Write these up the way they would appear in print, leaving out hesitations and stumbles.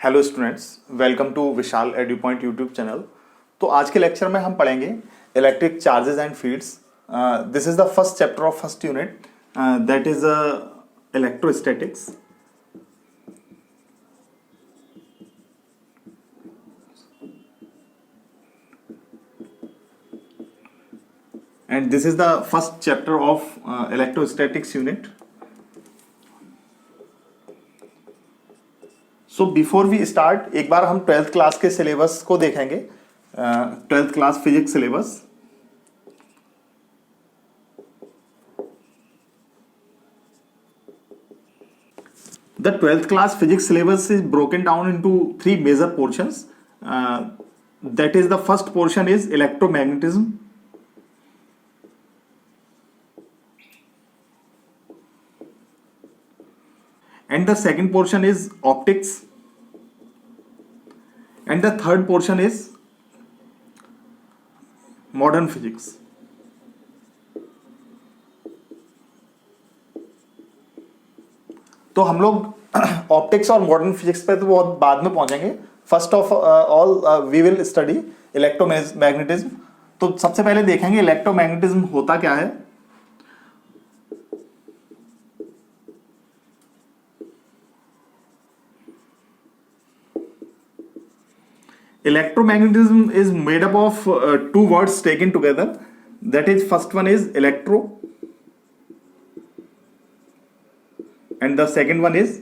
Hello students, welcome to Vishal edu point YouTube channel. तो आज के लेक्चर में हम पढ़ेंगे electric charges and fields. This is the first chapter of first unit, that is electrostatics. And this is the first chapter of electrostatics unit. So before we start, एक बार हम 12th class के syllabus को देखेंगे। 12th class physics syllabus. The 12th class physics syllabus is broken down into three major portions. That is, the first portion is electromagnetism. And the second portion is optics. And the third portion is modern physics. तो हम लोग optics और modern physics पे तो बहुत बाद में पहुंचेंगे। First of all we will study electromagnetism. तो सबसे पहले देखेंगे इलेक्ट्रोमैग्नेटिज्म होता क्या है। Electromagnetism is made up of two words taken together. That is, first one is electro and the second one is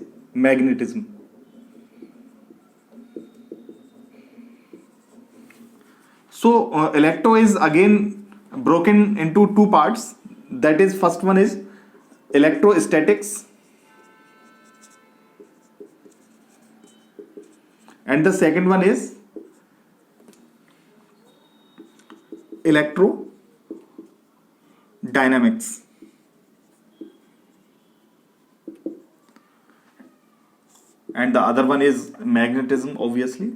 magnetism. So electro is again broken into two parts. That is, first one is electrostatics and the second one is electrodynamics. And the other one is magnetism, obviously.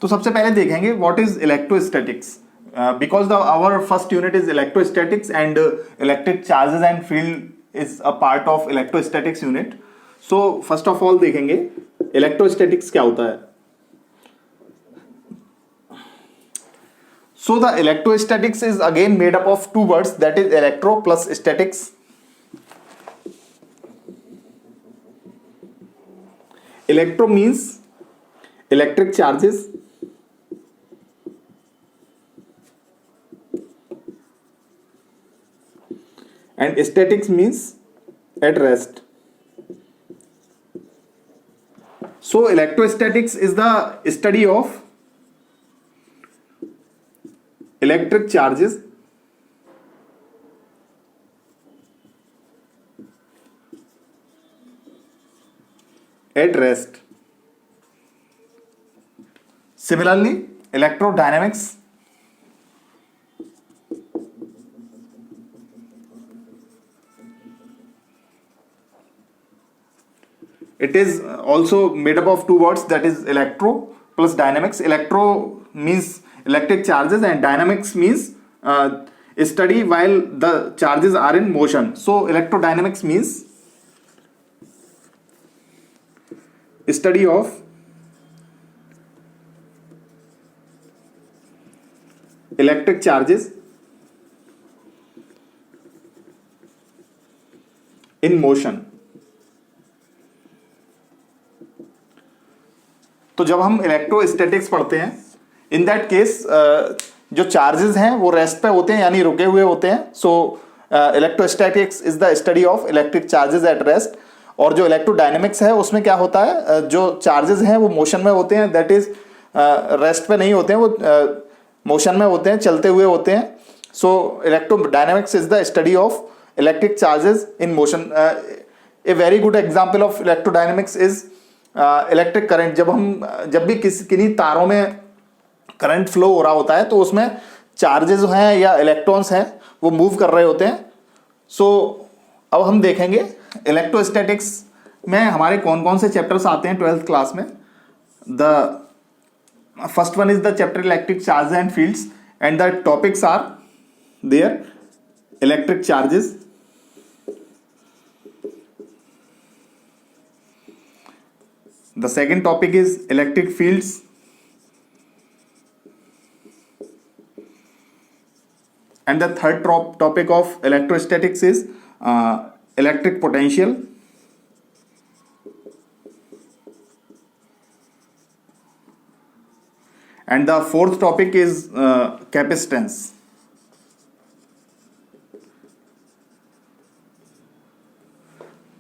तो सबसे पहले देखेंगे what is electrostatics. Because our first unit is electrostatics and electric charges and field is a part of electrostatics unit. So first of all देखेंगे electrostatics क्या होता है. So the electrostatics is again made up of two words, that is electro plus statics. Electro means electric charges and statics means at rest. So electrostatics is the study of electric charges at rest. Similarly, electrodynamics it is also made up of two words, that is electro plus dynamics. Electro means electric charges and dynamics means study while the charges are in motion. So electrodynamics means study of electric charges in motion. तो जब हम electrostatics पढ़ते हैं, इन that case जो charges हैं वो rest पे होते हैं, यानी रुके हुए होते हैं. So electrostatics is the study of electric charges at rest. और जो इलेक्ट्रोडायनेमिक्स है उसमें क्या होता है, जो चार्जेस हैं वो मोशन में होते हैं, दैट इज रेस्ट पे नहीं होते हैं, वो मोशन में होते हैं, चलते हुए होते हैं. So electrodynamics is the study of electric charges in motion. A very good example of electrodynamics is electric current. जब भी किन्हीं तारों में करंट फ्लो हो रहा होता है तो उसमें चार्जेस हैं या इलेक्ट्रॉन्स हैं वो मूव कर रहे होते हैं. सो अब हम देखेंगे इलेक्ट्रोस्टैटिक्स में हमारे कौन कौन से चैप्टर्स आते हैं 12th क्लास में. The first one is the chapter electric charges and fields and the topics are there: electric charges, The second topic is electric fields. And the third topic of electrostatics is electric potential. And the fourth topic is capacitance.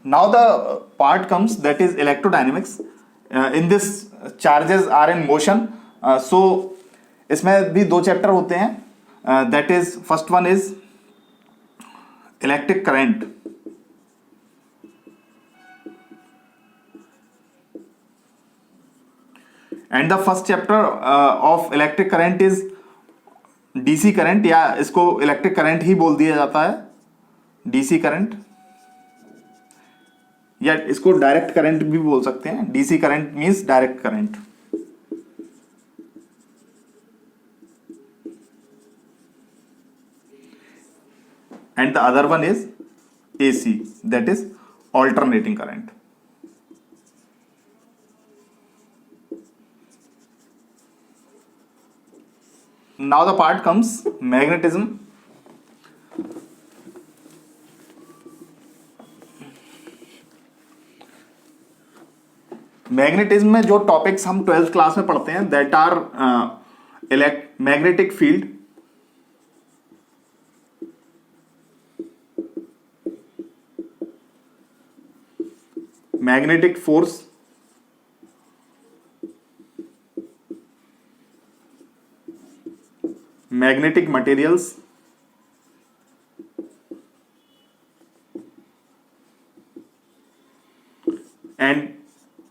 Now the part comes that is electrodynamics. In this charges are in motion. So इसमें भी दो chapter होते हैं. That is first one is electric current. And the first chapter of electric current is DC current, या इसको electric current ही बोल दिया जाता है, DC current, या इसको डायरेक्ट करंट भी बोल सकते हैं. DC current means direct current. And the other one is AC, that is alternating current. Now the part comes magnetism. Magnetism में जो टॉपिक्स हम 12th क्लास में पढ़ते हैं that are magnetic field, magnetic force, magnetic materials, and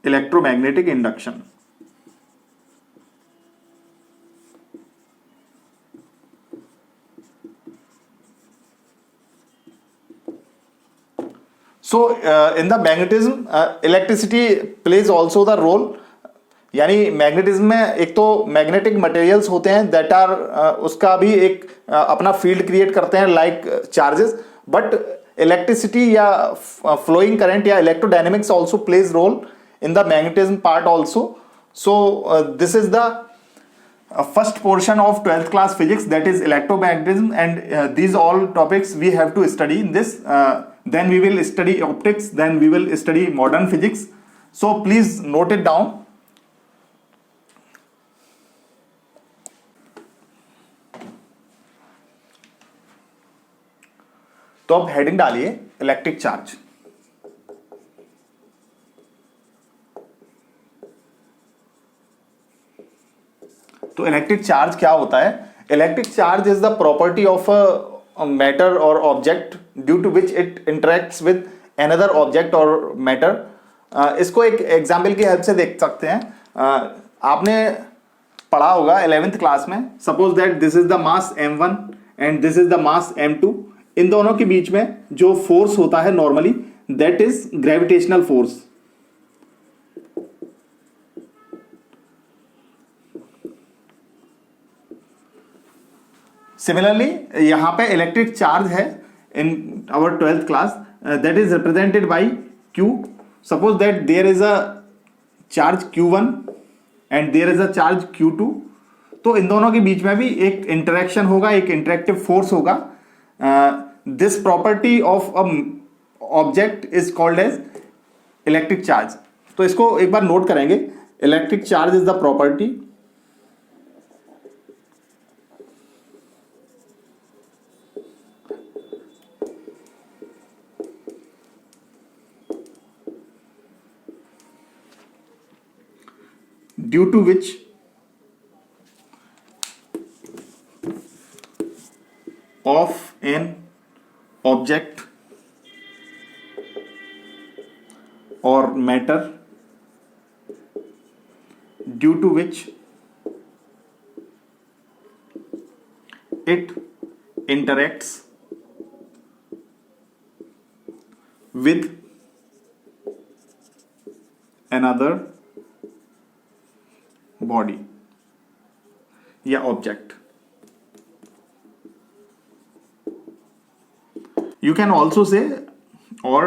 electromagnetic induction. So in the magnetism electricity plays also the role. यानी magnetism में एक तो मैग्नेटिक मटेरियल्स होते हैं दैट आर उसका भी एक अपना फील्ड क्रिएट करते हैं लाइक चार्जेस, बट इलेक्ट्रिसिटी या फ्लोइंग करंट या electrodynamics also plays role in the magnetism part also. So this is the first portion of 12th class physics, that is electromagnetism, and these all topics we have to study in this. Then we will study optics, then we will study modern physics. So please note it down. तो अब heading डालिए electric charge. तो electric charge क्या होता है? Electric charge is the property of a matter और object due to which it interacts with another object और matter. इसको एक एग्जाम्पल की हेल्प से देख सकते हैं. आपने पढ़ा होगा 11th क्लास में, suppose that this is the mass m1 and this is the mass m2. इन दोनों के बीच में जो फोर्स होता है normally that is gravitational force. Similarly यहां पे इलेक्ट्रिक चार्ज है in our 12th class, that is represented by Q. Suppose that there is a charge Q1 and there is a charge Q2. तो इन दोनों के बीच में भी एक इंटरेक्शन होगा, एक इंटरेक्टिव फोर्स होगा. This property of a object is called as electric charge. तो इसको एक बार नोट करेंगे. Electric charge is the property due to which of an object or matter, due to which it interacts with another body या object. You can also say or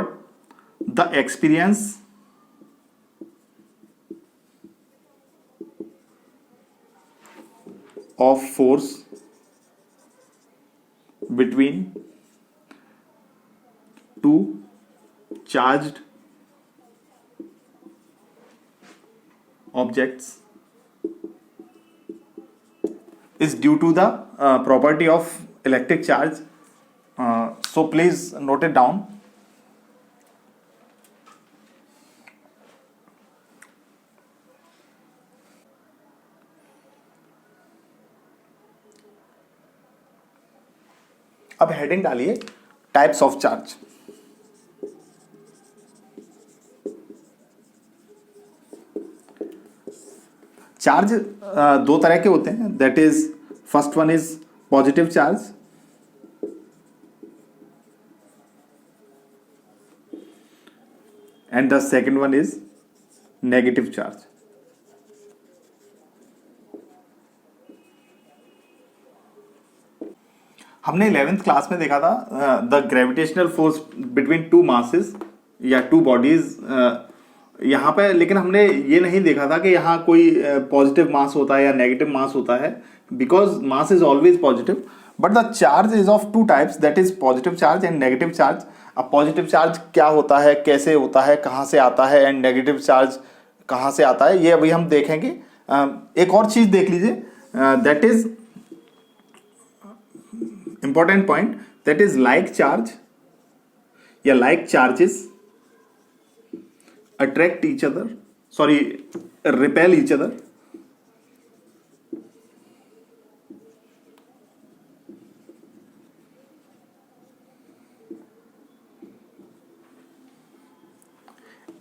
the experience of force between two charged objects is due to the property of electric charge. So please note it down. अब heading डालिए types of charge. Charge दो तरह के होते हैं. That is first one is positive charge and the second one is negative charge. हमने 11th class में देखा था the gravitational force between to masses या टू बॉडीज यहाँ पे, लेकिन हमने ये नहीं देखा था कि यहाँ कोई पॉजिटिव मास होता है या नेगेटिव मास होता है, because mass is always positive. But the charge is of two types, that is positive charge and negative charge. अब पॉजिटिव चार्ज क्या होता है, कैसे होता है, कहाँ से आता है, एंड नेगेटिव चार्ज कहाँ से आता है, ये अभी हम देखेंगे. एक और चीज देख लीजिए, that is important point, that is like charge या like charges attract each other, sorry, repel each other.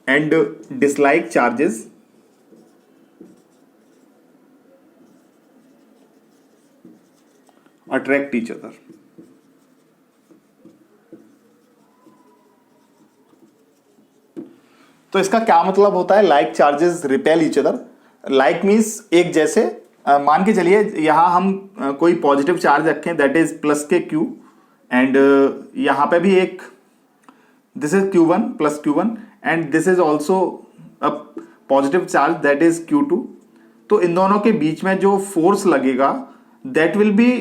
And dislike charges attract each other. तो इसका क्या मतलब होता है, like charges repel each other. Like means एक जैसे. मान के चलिए यहां हम कोई पॉजिटिव चार्ज रखें, दैट इज प्लस के क्यू, एंड यहां पे भी एक, this is Q1 plus Q1 and this is also a positive charge that is Q2. तो इन दोनों के बीच में जो फोर्स लगेगा that will be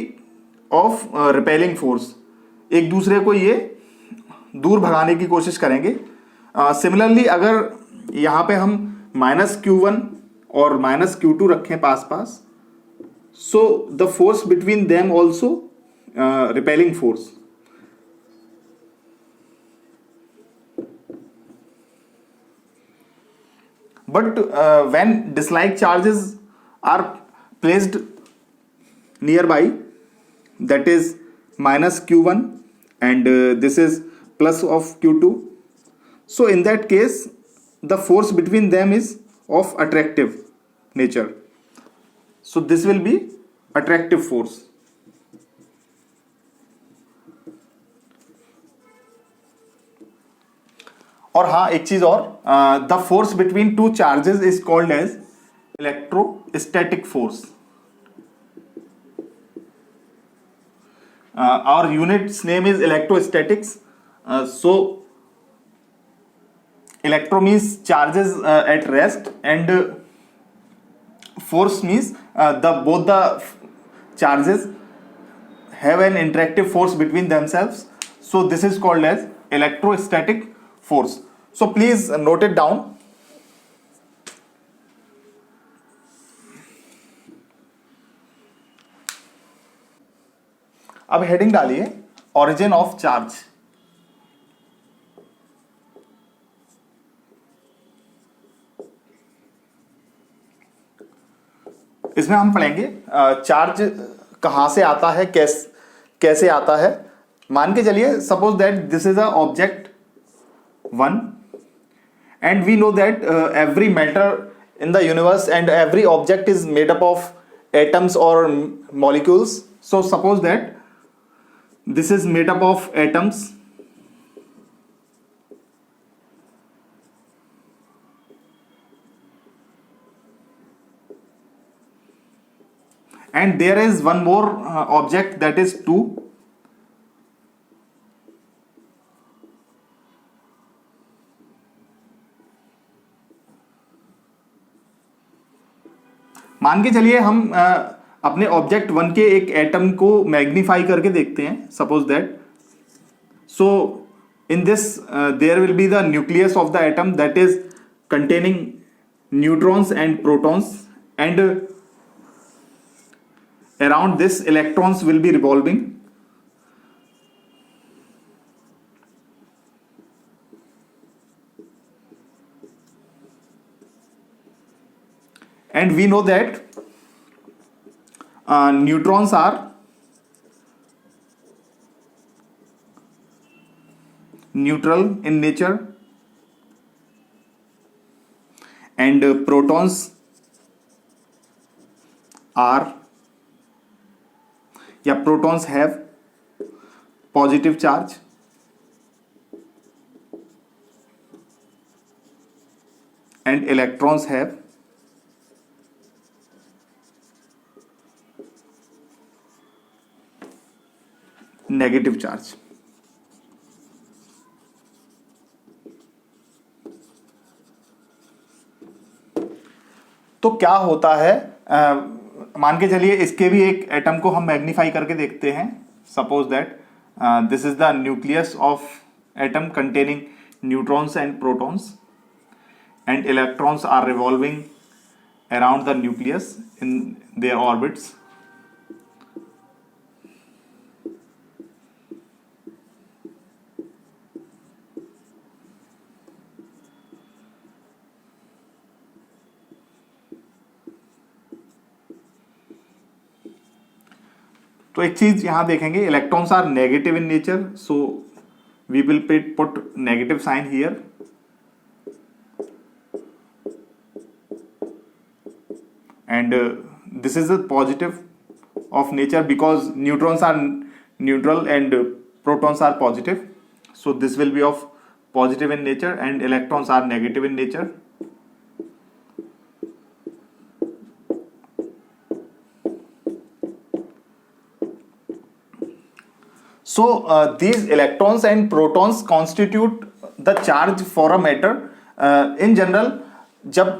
of repelling force. एक दूसरे को ये दूर भगाने की कोशिश करेंगे. सिमिलरली अगर यहाँ पे हम -Q1 और -Q2 रखें पास पास, so the force between them also repelling force. But when dislike charges are placed near by, that is -Q1 and this is plus of Q2, so in that case the force between them is of attractive nature, so this will be attractive force. और हाँ एक चीज और, the force between two charges is called as electrostatic force. Our unit's name is electrostatics. So electro means charges at rest, and force means both the charges have an interactive force between themselves. So this is called as electrostatic force. So please note it down. अब heading डालिए origin of charge. इसमें हम पढ़ेंगे charge कहां से आता है, कैसे आता है. मान के चलिए suppose that this is a object 1 and we know that every matter in the universe and every object is made up of atoms और molecules. So suppose that this is made up of atoms, and there is one more object, that is 2. मान के चलिए हम अपने object 1 के एक atom को magnify करके देखते हैं, suppose that. So in this there will be the nucleus of the atom that is containing neutrons and protons, and around this electrons will be revolving. And we know that neutrons are neutral in nature, and protons are, protons have positive charge, and electrons have negative charge. तो क्या होता है, मान के चलिए इसके भी एक एटम को हम मैग्नीफाई करके देखते हैं. Suppose that this is the nucleus of atom containing neutrons and protons, and electrons are revolving around the nucleus in their orbits. तो एक चीज यहां देखेंगे, electrons are negative in nature, so we will put negative sign here. And this is a positive of nature because neutrons are neutral and protons are positive, so this will be of positive in nature, and electrons are negative in nature. So these electrons and protons constitute the charge for a matter. In general, जब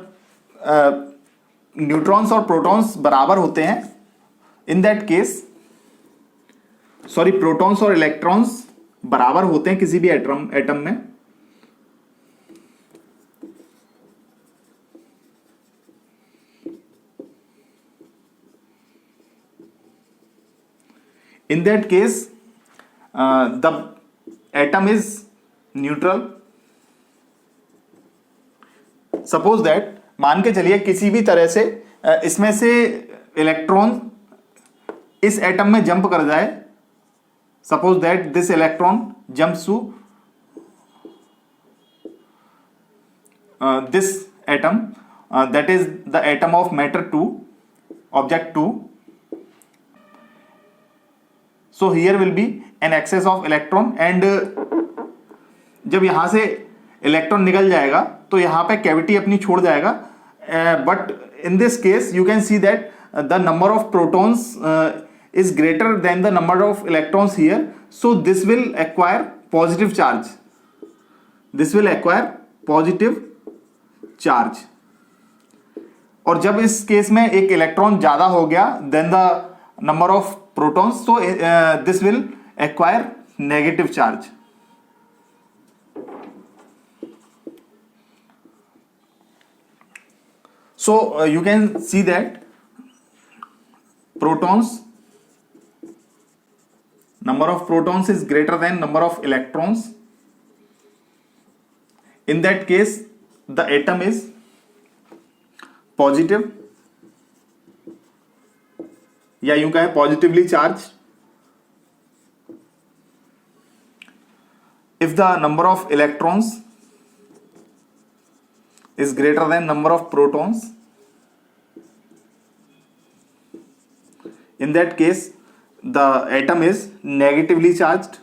neutrons और protons बराबर होते हैं, इन that case, protons और electrons बराबर होते हैं किसी भी एटम में, in that case the atom is neutral. Suppose that, मान के चलिए किसी भी तरह से इसमें से इलेक्ट्रॉन इस एटम में जंप कर जाए. Suppose that this electron jumps to this atom, that is the atom of matter 2, object 2. So here will be an excess of electron, and जब यहां से इलेक्ट्रॉन निकल जाएगा तो यहां पे कैविटी अपनी छोड़ जाएगा. But in this case you can see that the number of protons is greater than the number of electrons here, so this will acquire positive charge. This will acquire positive charge. और जब इस case में एक electron ज्यादा हो गया then the number of protons, so this will acquire negative charge. So you can see that protons, number of protons is greater than number of electrons. In that case the atom is positive, या यूं कहें positively charge. If the number of electrons is greater than number of protons, in that case the atom is negatively charged.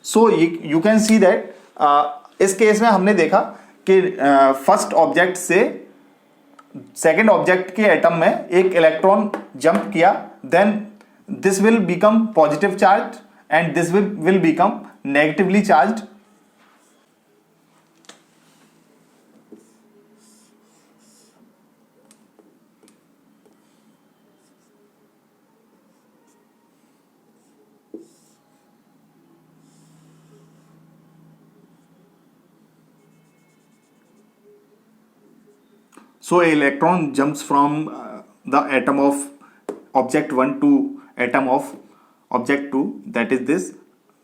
So you can see that इस case में हमने देखा कि first object से second object के atom में एक electron jump किया, then this will become positive charge and this will become negatively charged. So an electron jumps from the atom of object 1 to atom of object 2, that is this.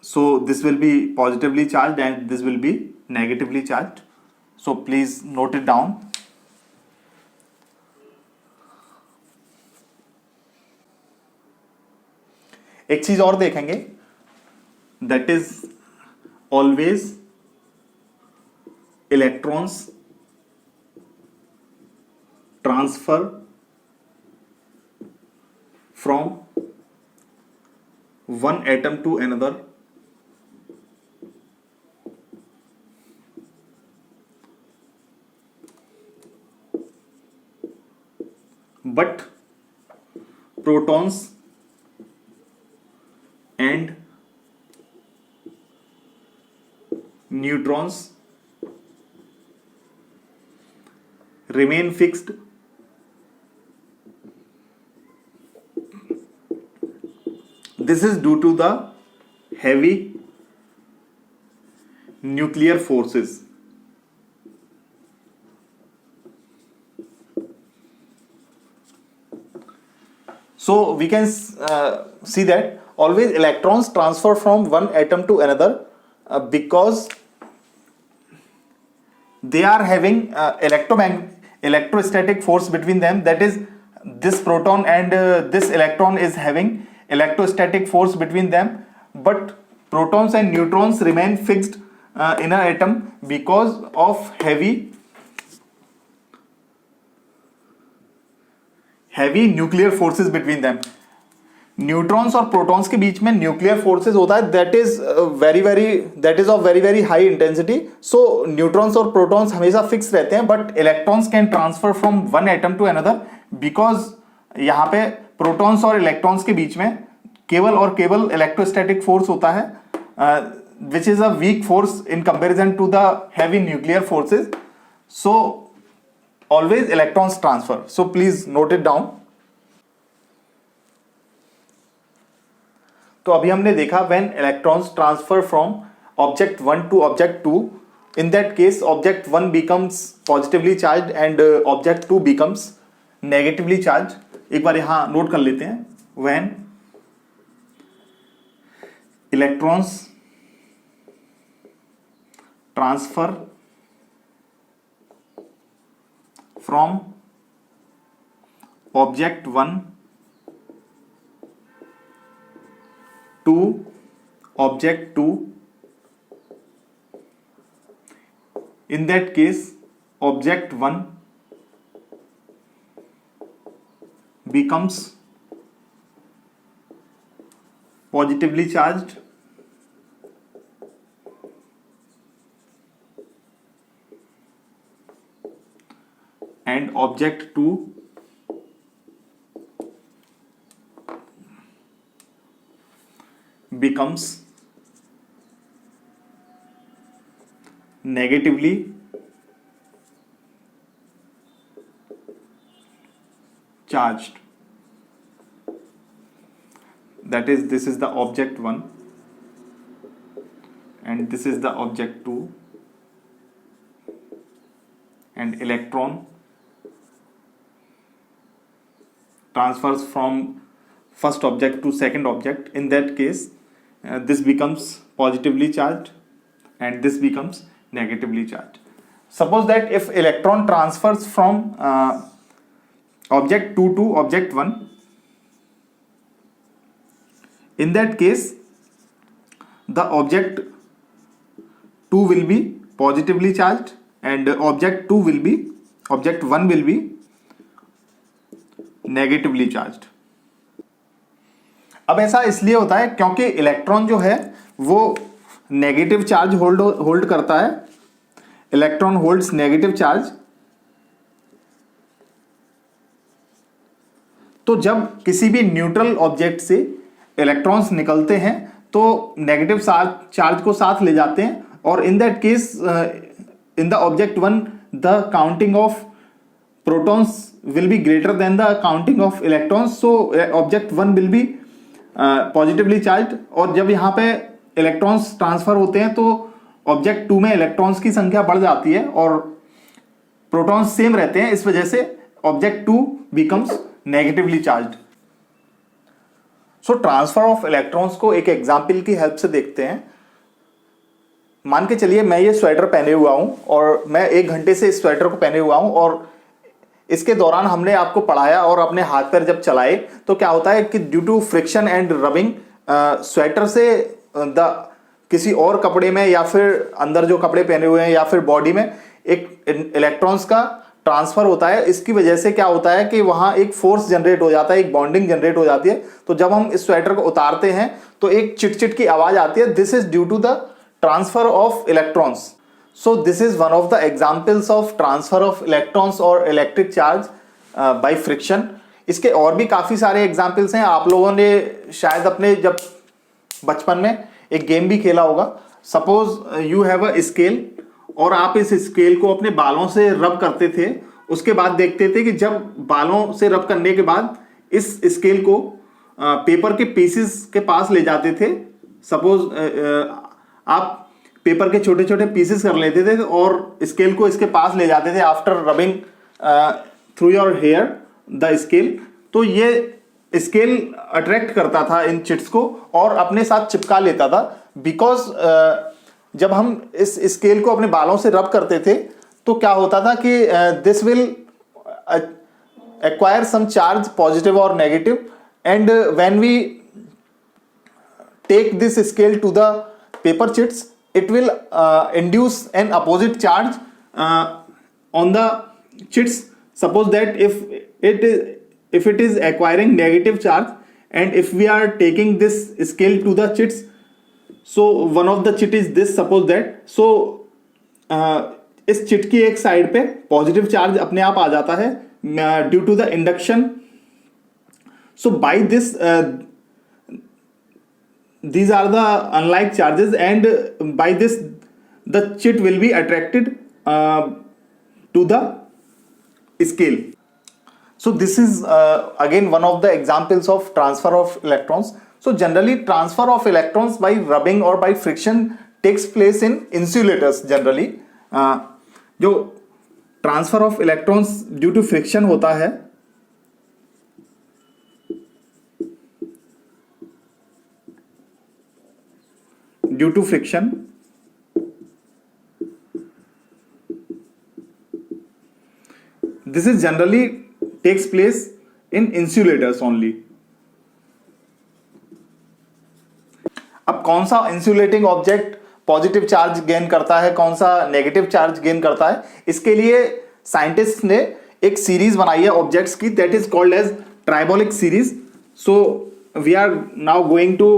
So this will be positively charged and this will be negatively charged. So please note it down. एक चीज और देखेंगे, that is always electrons transfer from one atom to another but protons and neutrons remain fixed this is due to the heavy nuclear forces. So we can see that always electrons transfer from one atom to another because they are having electrostatic force between them, that is this proton and this electron is having electrostatic force between them, but protons and neutrons remain fixed in an atom because of heavy nuclear forces between them. Neutrons और protons के बीच में nuclear forces होता है that is of very very high intensity. So neutrons और protons हमेशा fix रहते हैं but electrons can transfer from one atom to another because यहाँ पे प्रोटॉन्स और इलेक्ट्रॉन्स के बीच में केवल और केवल इलेक्ट्रोस्टैटिक फोर्स होता है which is a weak force in comparison to the heavy nuclear forces. So always electrons transfer, so please note it down. तो अभी हमने देखा when electrons transfer from object 1 to object 2, in that case object 1 becomes positively charged and object 2 becomes negatively charged. एक बार यहां note कर लेते हैं, when electrons transfer from object 1 to object 2, in that case object 1 becomes positively charged and object 2 becomes negatively charged. That is, this is the object 1 and this is the object 2 and electron transfers from first object to second object. In that case this becomes positively charged and this becomes negatively charged. Suppose that if electron transfers from object 2 to object 1, in that case the object 2 will be positively charged and object 1 will be negatively charged. अब ऐसा इसलिए होता है क्योंकि electron जो है वो negative charge hold करता है. Electron holds negative charge. तो जब किसी भी न्यूट्रल ऑब्जेक्ट से इलेक्ट्रॉन्स निकलते हैं तो नेगेटिव चार्ज को साथ ले जाते हैं, और इन that case in the object 1 the counting of protons will be greater than the counting of electrons, so object 1 will be positively charged। और जब यहाँ पे इलेक्ट्रॉन्स ट्रांसफर होते हैं तो ऑब्जेक्ट 2 में इलेक्ट्रॉन्स की संख्या बढ़ जाती है और प्रोटॉन्स सेम रहते हैं, इस वजह से object 2 becomes negatively charged। So transfer of electrons को एक एग्जाम्पल की हेल्प से देखते हैं। मान के चलिए मैं ये स्वेटर पहने हुआ हूं और मैं 1 घंटे से इस स्वेटर को पहने हुआ हूं, और इसके दौरान हमने आपको पढ़ाया और अपने हाथ पैर जब चलाए तो क्या होता है कि due to friction and rubbing sweater से किसी और कपड़े में या फिर अंदर जो कपड़े पहने हुए हैं या फिर बॉडी में एक इलेक्ट्रॉन्स का ट्रांसफर होता है। इसकी वजह से क्या होता है कि वहां एक फोर्स जनरेट हो जाता है, एक बॉन्डिंग जनरेट हो जाती है। तो जब हम इस स्वेटर को उतारते हैं तो एक चिट की आवाज आती है। This is due to the transfer of electrons. So this is one of the examples of transfer of electrons or electric charge by friction। इसके और भी काफ़ी सारे एग्जाम्पल्स हैं। आप लोगों ने शायद अपने जब बचपन में एक गेम भी खेला होगा। Suppose you have a scale और आप इस स्केल को अपने बालों से रब करते थे। उसके बाद देखते थे कि जब बालों से रब करने के बाद इस स्केल को पेपर के पीसेस के पास ले जाते थे। सपोज आप पेपर के छोटे छोटे पीसेस कर लेते थे और स्केल को इसके पास ले जाते थे after rubbing through your hair the scale. तो ये स्केल अट्रैक्ट करता था इन चिट्स को और अपने साथ चिपका लेता था। बिकॉज जब हम इस स्केल को अपने बालों से रब करते थे तो क्या होता था कि this will acquire some charge positive और negative, and when we take this scale to the paper chits it will induce an opposite charge on the chits। Suppose that if it is acquiring negative charge and if we are taking this scale to the chits, so one of the chit is this, suppose that, so इस chit की एक side पे positive charge अपने आप आ जाता है due to the induction. So by this these are the unlike charges, and by this the chit will be attracted to the scale। so this is again one of the examples of transfer of electrons। so generally transfer of electrons by rubbing or by friction takes place in insulators generally। जो transfer of electrons due to friction होता है due to friction, this is generally takes place in insulators only। अब कौन सा insulating object positive charge gain करता है, कौन सा नेगेटिव चार्ज गेन करता है, इसके लिए साइंटिस्ट ने एक सीरीज बनाई है ऑब्जेक्ट्स की, that is called as tribolic series. So we are now going to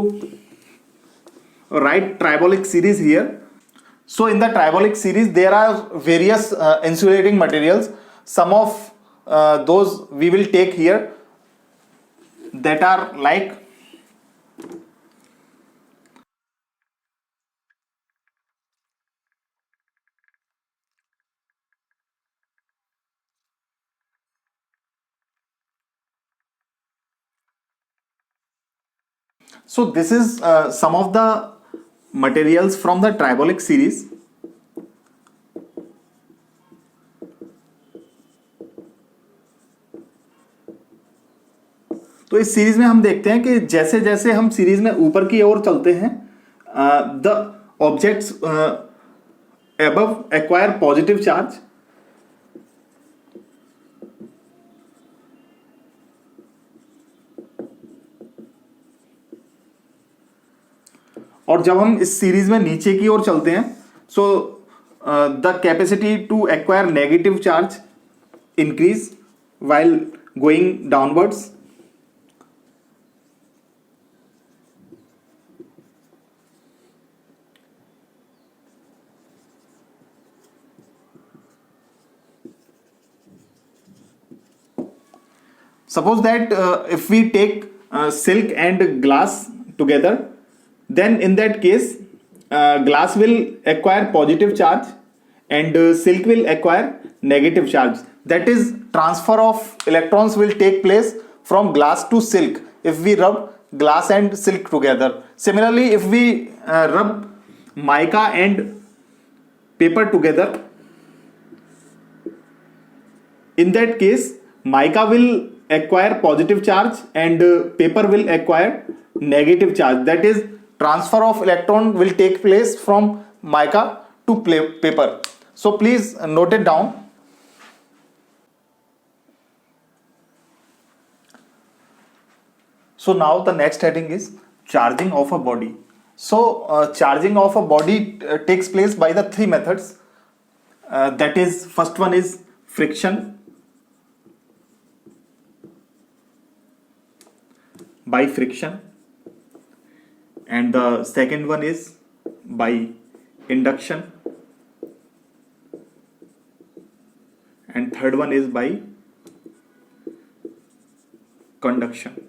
write tribolic series here। so in the tribolic series there are various insulating materials। some of those we will take here, that are like so this is some of the materials from the tribolic series। तो इस series में हम देखते हैं कि जैसे जैसे हम सीरीज में ऊपर की ओर चलते हैं the objects above acquire positive charge, और जब हम इस सीरीज में नीचे की ओर चलते हैं so the capacity to acquire negative charge increase while going downwards। Suppose that if we take silk and glass together, then in that case glass will acquire positive charge and silk will acquire negative charge. That is, transfer of electrons will take place from glass to silk if we rub glass and silk together. Similarly, if we rub mica and paper together, in that case mica will acquire positive charge and paper will acquire negative charge. That is, transfer of electron will take place from mica to paper. So please note it down. So now the next heading is charging of a body. So charging of a body takes place by the three methods. That is, first one is friction, by friction, and the second one is by induction, and third one is by conduction.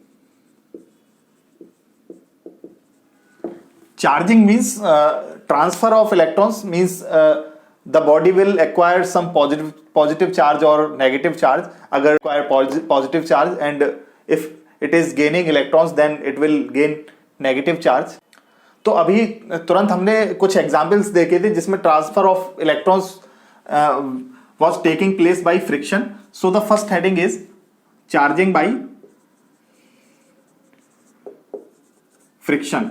Charging means transfer of electrons, means the body will acquire some positive charge or negative charge. अगर acquire positive charge, and if it is gaining electrons then it will gain negative charge. तो अभी तुरंत हमने कुछ examples देखे थे जिसमें transfer of electrons was taking place by friction. So the first heading is charging by friction.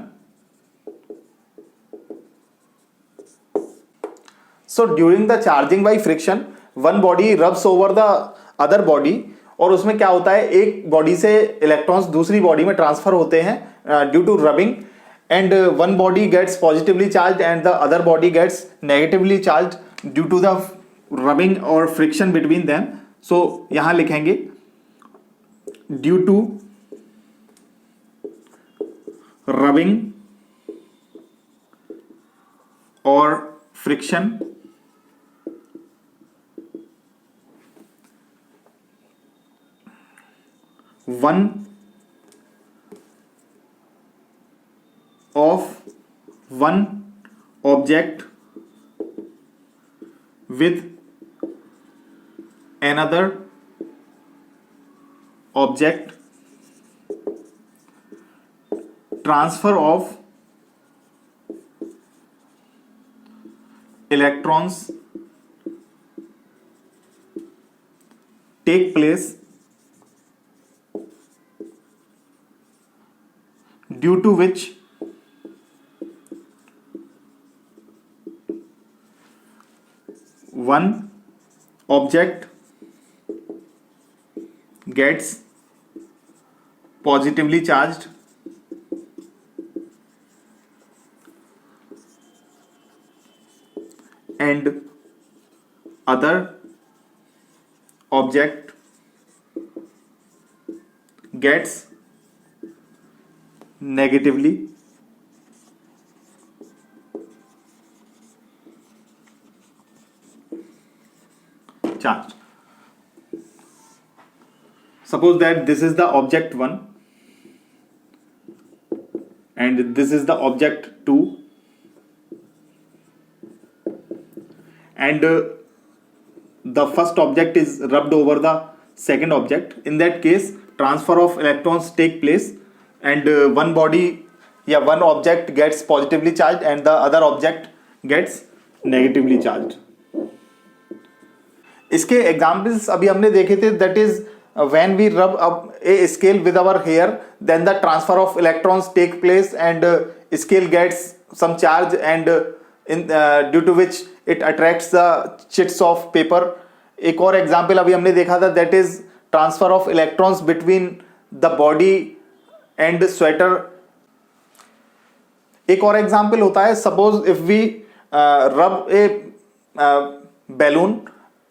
So during the charging by friction, one body rubs over the other body, और उसमें क्या होता है, एक बॉडी से इलेक्ट्रॉन्स दूसरी body में transfer होते हैं due to rubbing, and one body gets positively charge and the other body gets negatively charge due to the rubbing और फ्रिक्शन बिटवीन देम. सो यहां लिखेंगे ड्यू टू रबिंग और friction one of one object with another object, transfer of electrons take place due to which one object gets positively charged and other object gets negatively charged. Suppose that this is the object 1 and this is the object 2, and the first object is rubbed over the second object. In that case, transfer of electrons take place and one object gets positively charged and the other object gets negatively charged. इसके examples अभी हमने देखे थे. That is when we rub up a scale with our hair, then the transfer of electrons take place and scale gets some charge and due to which it attracts the chits of paper. एक और example अभी हमने देखा था, that is transfer of electrons between the body and sweater. एक और example होता है, सपोज इफ वी रब ए बैलून,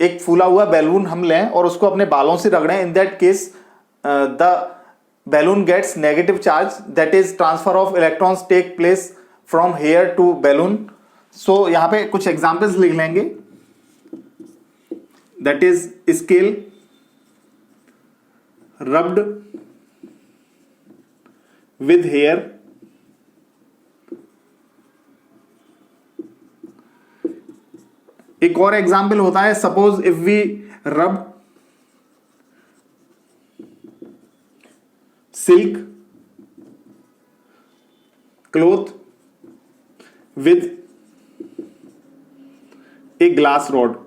एक फूला हुआ बैलून हम लें और उसको अपने बालों से रगड़ें. In that case the balloon gets negative charge, that is transfer of electrons take place from hair to balloon. So यहां पे कुछ एग्जांपल्स लिख लेंगे. That is scale rubbed with hair एक और एग्जाम्पल होता है, suppose if we rub silk cloth with a glass rod.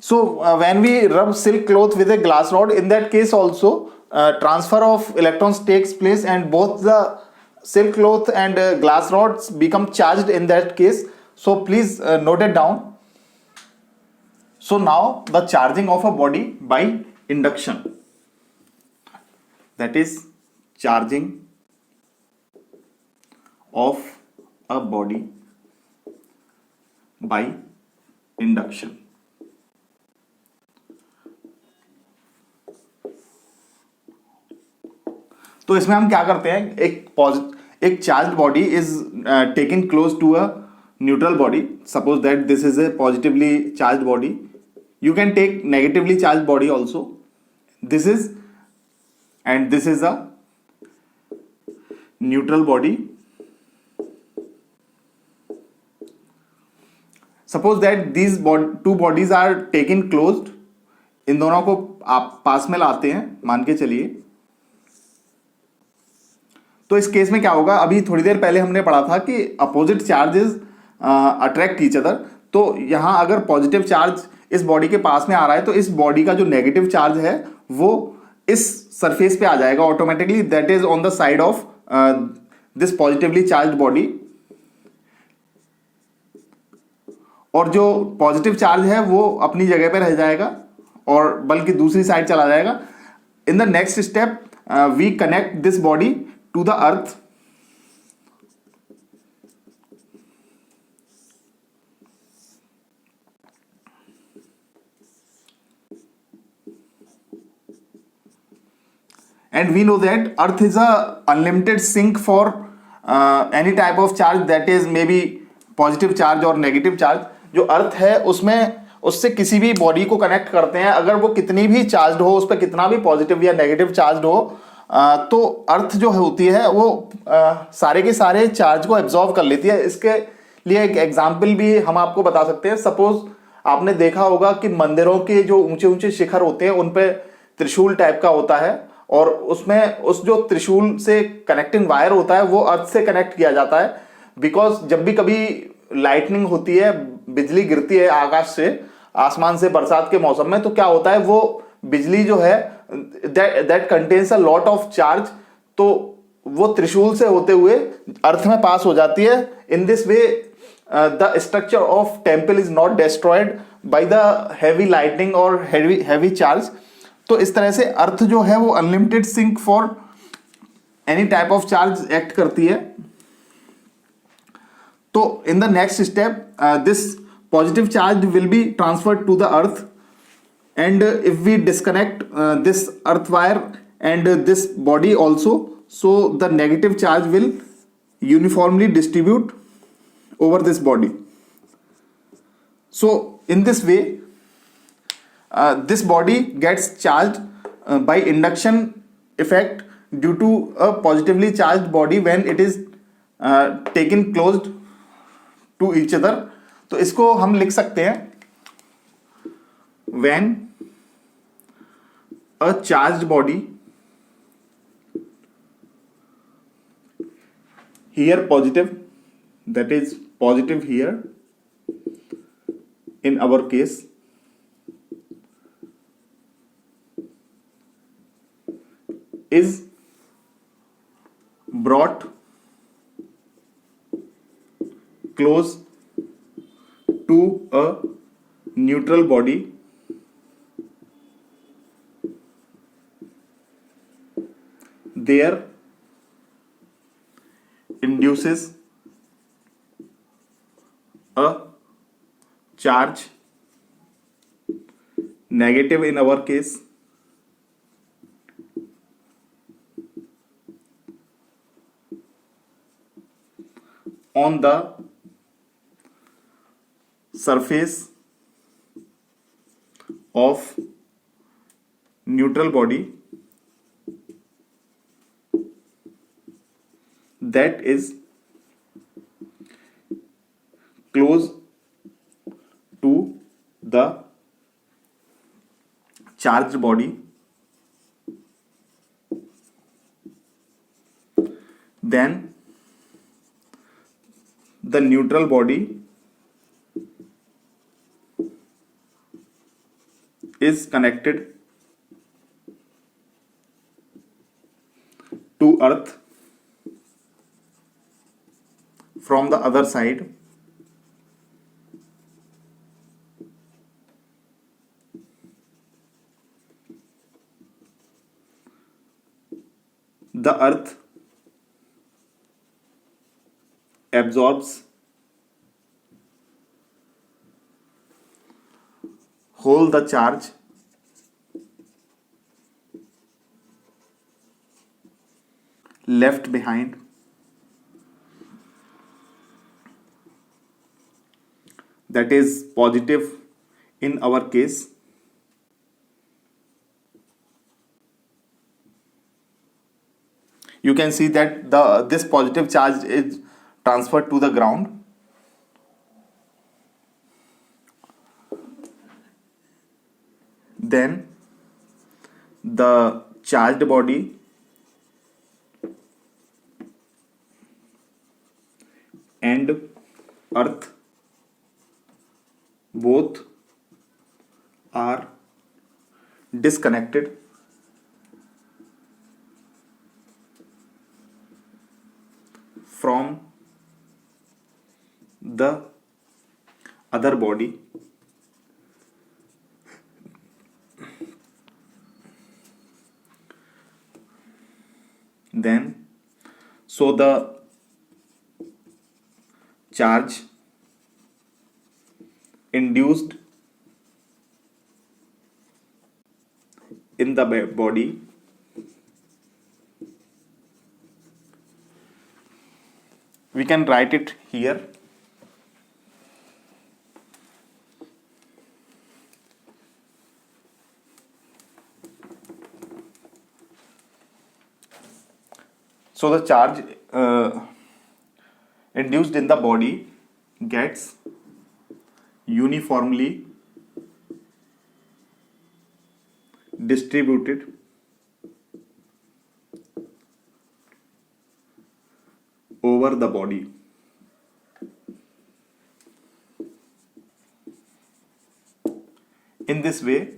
So when we rub silk cloth with a glass rod, in that case also transfer of electrons takes place, and both the silk cloth and glass rods become charged in that case. So please note it down. So now the charging of a body by induction, that is charging of a body by induction. तो इसमें हम क्या करते हैं, एक charge body is taking close to a neutral body. Suppose that this is a positively charge body. You can take negatively charge body also. This is and this is a neutral body. Suppose that these two bodies are taken closed. इन दोनों को आप पास में लाते हैं, मान के चलिए. तो इस केस में क्या होगा, अभी थोड़ी देर पहले हमने पढ़ा था कि opposite charges attract each other. तो यहां अगर पॉजिटिव चार्ज इस बॉडी के पास में आ रहा है तो इस बॉडी का जो नेगेटिव चार्ज है वो इस सरफेस पे आ जाएगा automatically, that is on the side of this positively charge body. और जो पॉजिटिव चार्ज है वो अपनी जगह पे रह जाएगा और बल्कि दूसरी साइड चला जाएगा. In the next step we connect this body to the earth. And we know that earth is a unlimited sink for any type of charge, that is maybe positive charge or negative charge. जो अर्थ है उसमें उससे किसी भी body को connect करते हैं, अगर वो कितनी भी चार्ज हो, उस पर कितना भी पॉजिटिव या नेगेटिव चार्ज हो, तो अर्थ जो होती है वो सारे के सारे चार्ज को एब्जॉर्व कर लेती है. इसके लिए एक एग्जाम्पल भी हम आपको बता सकते हैं. सपोज आपने देखा होगा कि मंदिरों के जो ऊंचे ऊंचे शिखर होते हैं उन पे त्रिशूल टाइप का होता है, और उसमें उस जो त्रिशूल से कनेक्टिंग वायर होता है वो अर्थ से कनेक्ट किया जाता है. बिकॉज जब भी कभी लाइटनिंग होती है, बिजली गिरती है आकाश से, आसमान से बरसात के मौसम में, तो क्या होता है वो बिजली जो है that contains a lot of charge, तो वो त्रिशूल से होते हुए अर्थ में पास हो जाती है. In this way the structure of temple is not destroyed by the heavy lightning और हैवी चार्ज. तो इस तरह से अर्थ जो है वो unlimited sink for any type of charge act करती है. तो in the next step this positive charge will be transferred to the earth. And if we disconnect this earth wire and this body also, so the negative charge will uniformly distribute over this body. So in this way this body gets charged by induction effect due to a positively charged body when it is taken closed to each other. तो इसको हम लिख सकते हैं, when a charged body, here positive, that is positive here in our case, is brought close to a neutral body, there induces a charge, negative in our case, on the surface of neutral body, that is close to the charged body, then the neutral body is connected to earth from the other side. The earth absorbs whole the charge left behind, that is positive in our case. You can see that this positive charge is transferred to the ground. Then the charged body and earth both are disconnected from the other body. Then so the charge induced in the body we can write it here. So the charge induced in the body gets uniformly distributed over the body. In this way,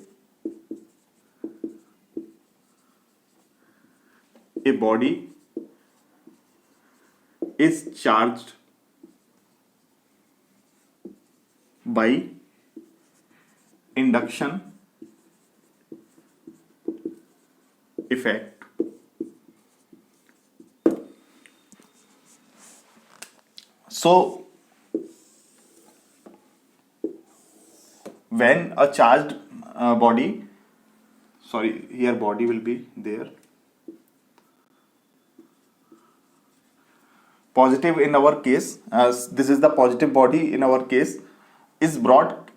a body is charged by induction effect. So when a charged body, sorry, here body will be there, positive in our case, as this is the positive body in our case, is brought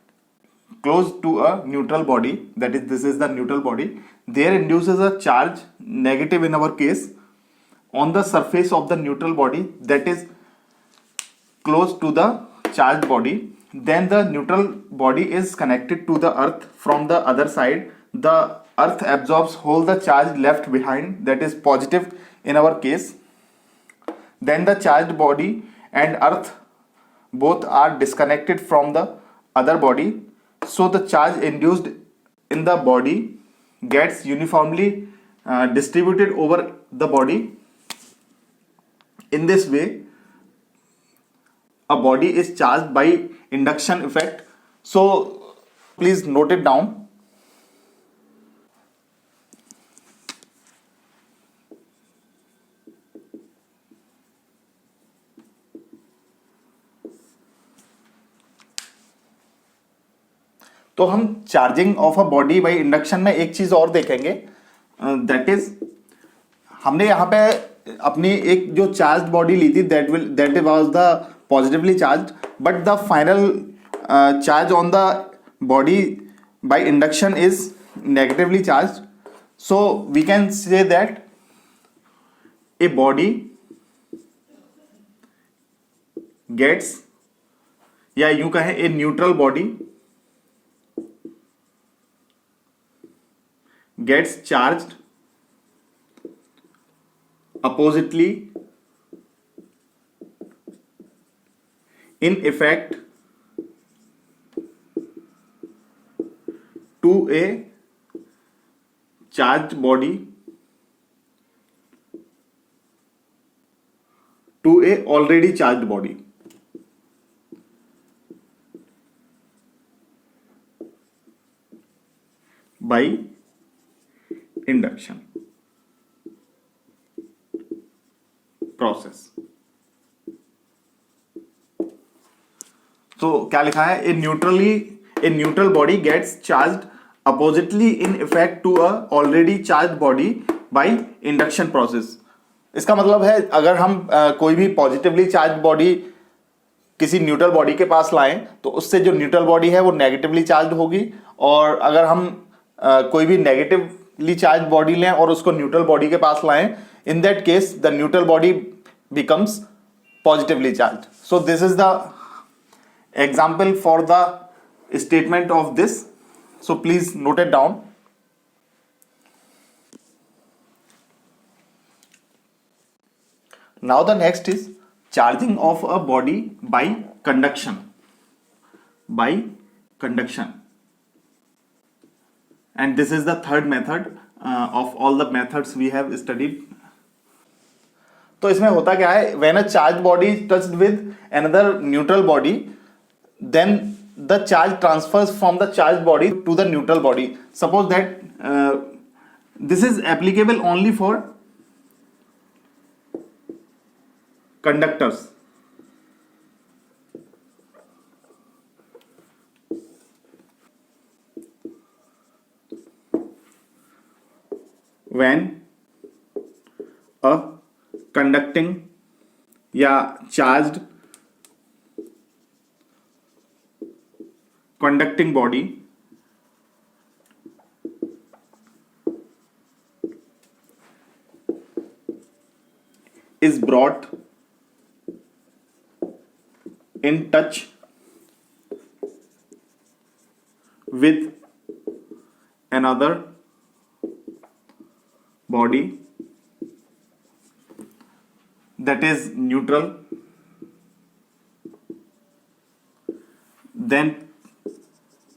close to a neutral body, that is this is the neutral body, there induces a charge negative in our case on the surface of the neutral body that is close to the charged body. Then the neutral body is connected to the earth from the other side. The earth absorbs whole the charge left behind, that is positive in our case. Then the charged body and earth both are disconnected from the other body. So the charge induced in the body gets uniformly distributed over the body. In this way, a body is charged by induction effect. So please note it down. तो हम charging of a body by induction में एक चीज और देखेंगे, that is हमने यहाँ पे अपनी एक जो चार्ज बॉडी ली थी, that was the positively charge, but the final charge on the body by induction is negatively charge. So we can say that a body gets, या यूं कहें a neutral body gets charged oppositely in effect to a charged body to a already charged body. By induction process. तो क्या लिखा है? A neutral body gets charged oppositely in effect to a already charged body by induction process. इसका मतलब है अगर हम कोई भी पॉजिटिवली चार्ज बॉडी किसी न्यूट्रल बॉडी के पास लाएं तो उससे जो न्यूट्रल बॉडी है वो नेगेटिवली चार्ज होगी, और अगर हम कोई भी नेगेटिवली चार्ज बॉडी लें और उसको न्यूट्रल बॉडी के पास लाएं, in that case the neutral body becomes positively charged. So this is the example for the statement of this, so please note it down. Now the next is charging of a body by conduction. And this is the third method of all the methods we have studied. तो इसमें होता क्या है? When a charge body touched with another neutral body, then the charge transfers from the charge body to the neutral body. Suppose that this is applicable only for conductors. When a conducting या charged conducting body is brought in touch with another body that is neutral, then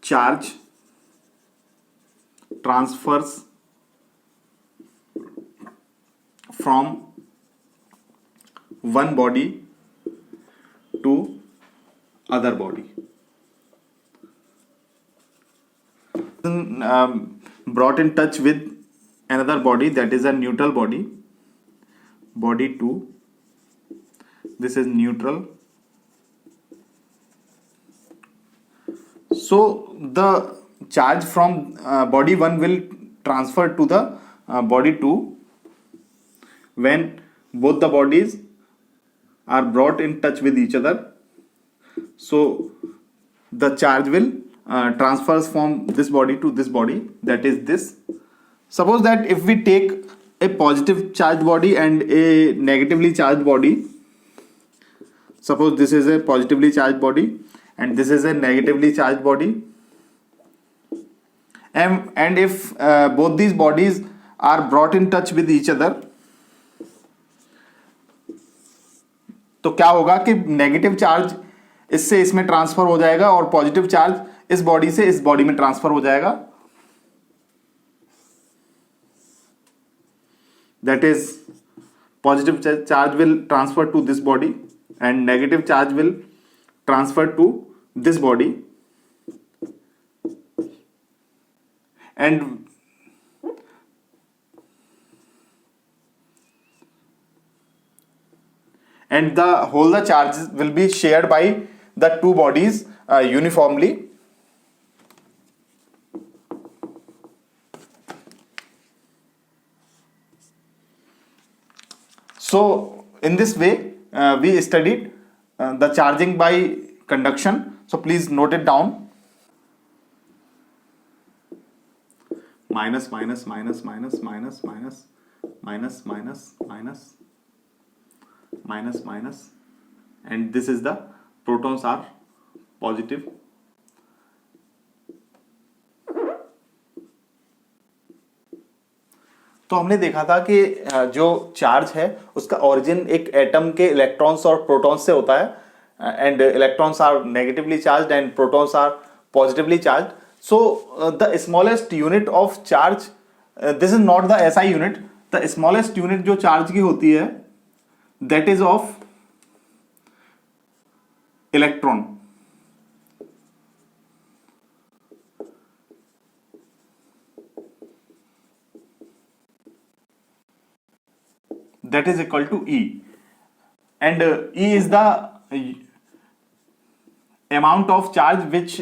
charge transfers from one body to other body. Brought in touch with another body that is a neutral body, body 2. This is neutral. So the charge from body 1 will transfer to the body 2 when both the bodies are brought in touch with each other. So the charge will transfers from this body to this body, that is this. Suppose that if we take a positive charged body and a negatively charged body, suppose this is a positively charged body and this is a negatively charged body, and if both these bodies are brought in touch with each other, तो क्या होगा कि negative charge इससे इसमें transfer हो जाएगा और positive charge इस बॉडी से इस बॉडी में ट्रांसफर हो जाएगा. That is positive charge will transfer to this body and negative charge will transfer to this body, and the whole the charges will be shared by the two bodies uniformly. So in this way we studied the charging by conduction. So please note it down. Minus minus minus minus minus minus minus minus minus minus minus and this is the protons are positive. तो हमने देखा था कि जो charge है उसका origin एक atom के इलेक्ट्रॉन्स और प्रोटॉन्स से होता है, and electrons are negatively charged and protons are positively charged. So the smallest unit of charge, this is not the SI unit, the smallest unit जो चार्ज की होती है that is of electron. That is equal to E, and E is the amount of charge which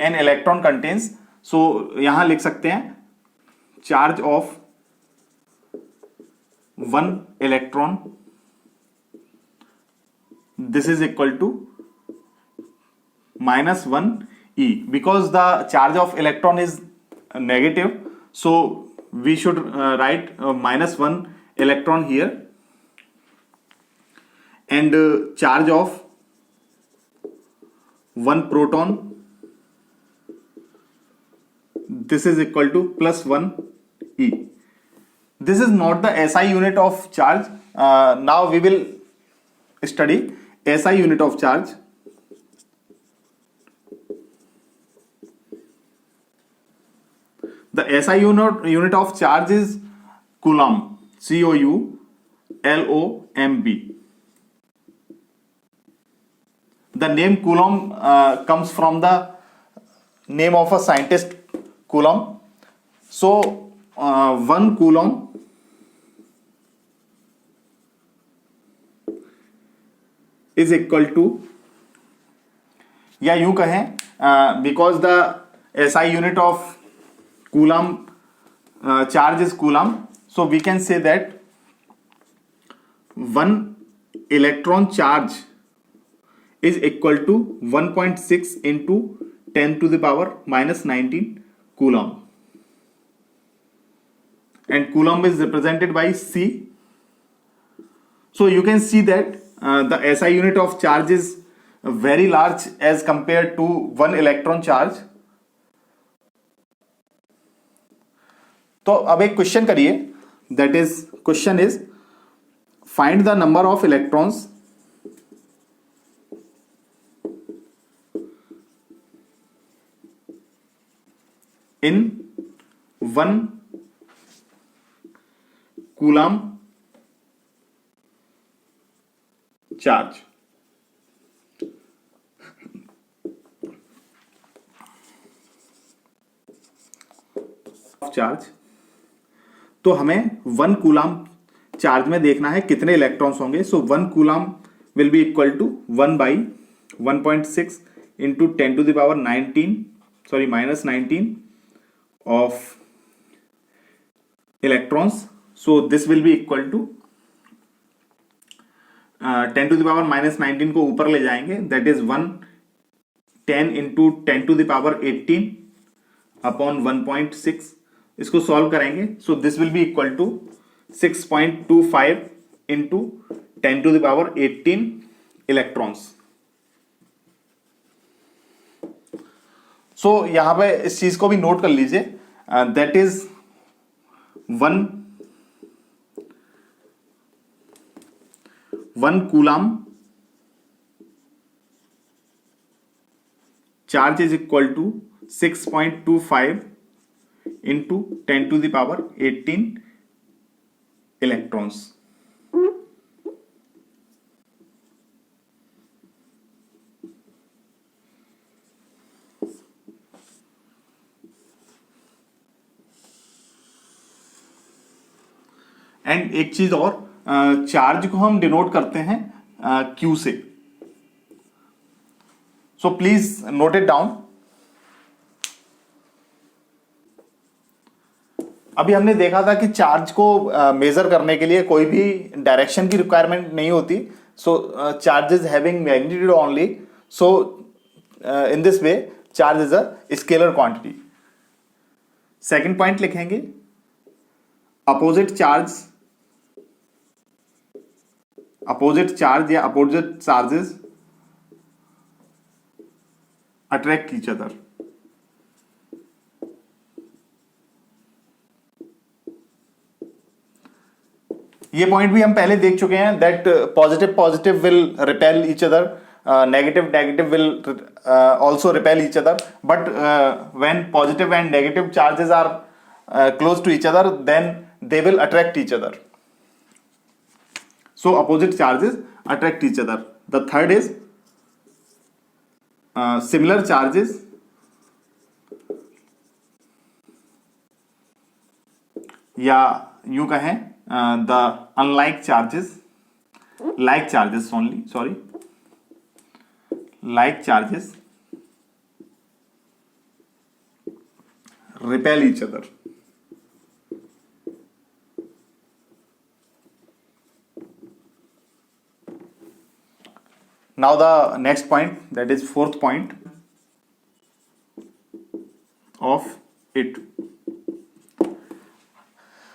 an electron contains. So यहां लिख सकते हैं charge of one electron, this is equal to -1 E, because the charge of electron is negative, so we should write -1 electron here, and charge of one proton, this is equal to +1 E. This is not the SI unit of charge. Now we will study SI unit of charge. The SI unit of charge is Coulomb, COULOMB. The name Coulomb comes from the name of a scientist Coulomb. So 1 Coulomb is equal to, या यूं कहें, because the SI unit of Coulomb charge is Coulomb, so we can say that 1 electron charge is equal to 1.6 into 10 to the power -19 Coulomb, and Coulomb is represented by C. So you can see that the SI unit of charge is very large as compared to 1 electron charge. तो अब एक question करिए, that is question is find the number of electrons in 1 Coulomb charge. Charge, तो हमें 1 coulomb charge में देखना है कितने इलेक्ट्रॉन्स होंगे. So 1 coulomb will be equal to 1/1.6 into 10 to the power -19 of electrons. So this will be equal to 10 to the power -19 को ऊपर ले जाएंगे, that is 10 into 10 to the power 18 upon 1.6. इसको सॉल्व करेंगे, so this will be equal to 6.25 into 10 to the power 18 electrons. सो यहां पे इस चीज को भी नोट कर लीजिए, that is 1 coulomb charge is equal to 6.25 into 10 to the power 18 electrons. And एक चीज और, चार्ज को हम डिनोट करते हैं Q से. सो प्लीज नोट इट डाउन. अभी हमने देखा था कि चार्ज को मेजर करने के लिए कोई भी डायरेक्शन की रिक्वायरमेंट नहीं होती. So charges having magnitude only. So in this way charge is a scalar quantity. Second point लिखेंगे, अपोजिट चार्ज या opposite charges attract each other. ये पॉइंट भी हम पहले देख चुके हैं that positive positive will repel each other, negative negative will also repel each other, but when positive and negative charges are close to each other, then they will attract each other. So opposite charges attract each other. The third is similar charges या यूं कहें the unlike charges, like charges only, sorry, like charges repel each other. Now the next point, that is fourth point of it.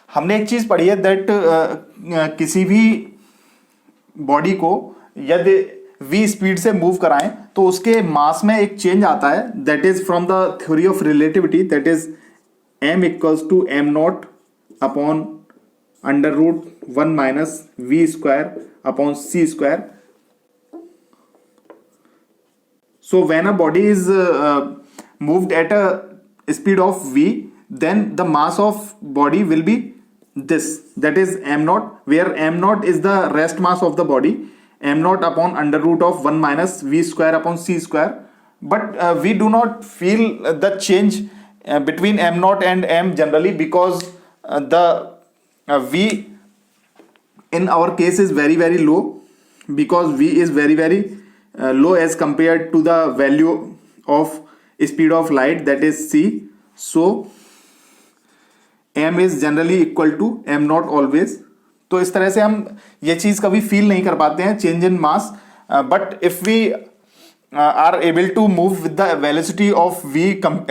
हमने एक चीज पढ़ी है that किसी भी बॉडी को यदि v स्पीड से मूव कराएं तो उसके मास में एक चेंज आता है, that is from the theory of relativity, that is m equals to m nought upon under root 1 minus v square upon c square. So when a body is moved at a speed of v, then the mass of body will be this, that is m naught, where m naught is the rest mass of the body, m naught upon under root of 1 minus v square upon c square. But we do not feel the change between m naught and m generally, because the v in our case is very very low, because v is very very low as compared to the value of speed of light, that is c. So m is generally equal to m naught always. तो इस तरह से हम ये चीज कभी feel नहीं कर पाते हैं change in mass, but if we are able to move with the velocity of v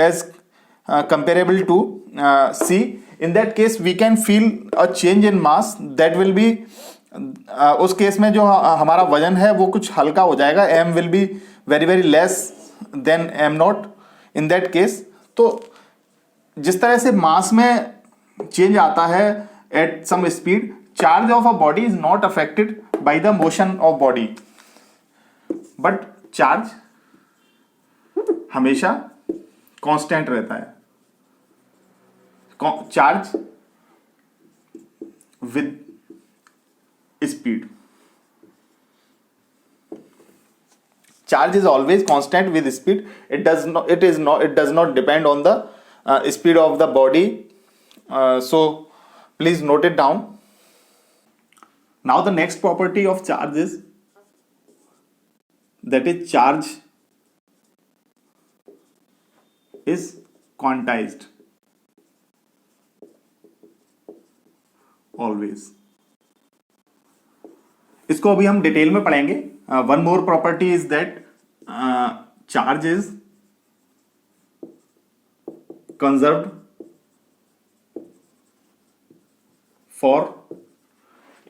as comparable to c, in that case we can feel a change in mass that will be उस case में जो हमारा वजन है वो कुछ हल्का हो जाएगा, m will be very very less than m nought in that case. तो जिस तरह से मास में चेंज आता है at some speed, charge of a body is not affected by the motion of body, but charge हमेशा constant रहता है. Charge with speed, charge is always constant with speed. It does not depend on the speed of the body. So please note it down. Now the next property of charge is, that is charge is quantized always. इसको अभी हम detail में पढ़ेंगे. One more property is that charge is conserved for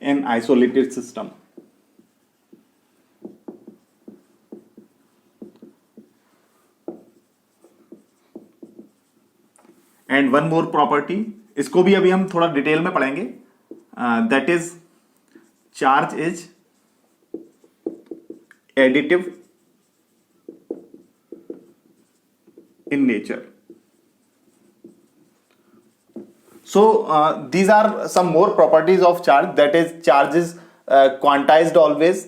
an isolated system. And one more property, इसको भी अभी हम थोड़ा डिटेल में पढ़ेंगे, that is charge is additive in nature. So these are some more properties of charge, that is charge is quantized always,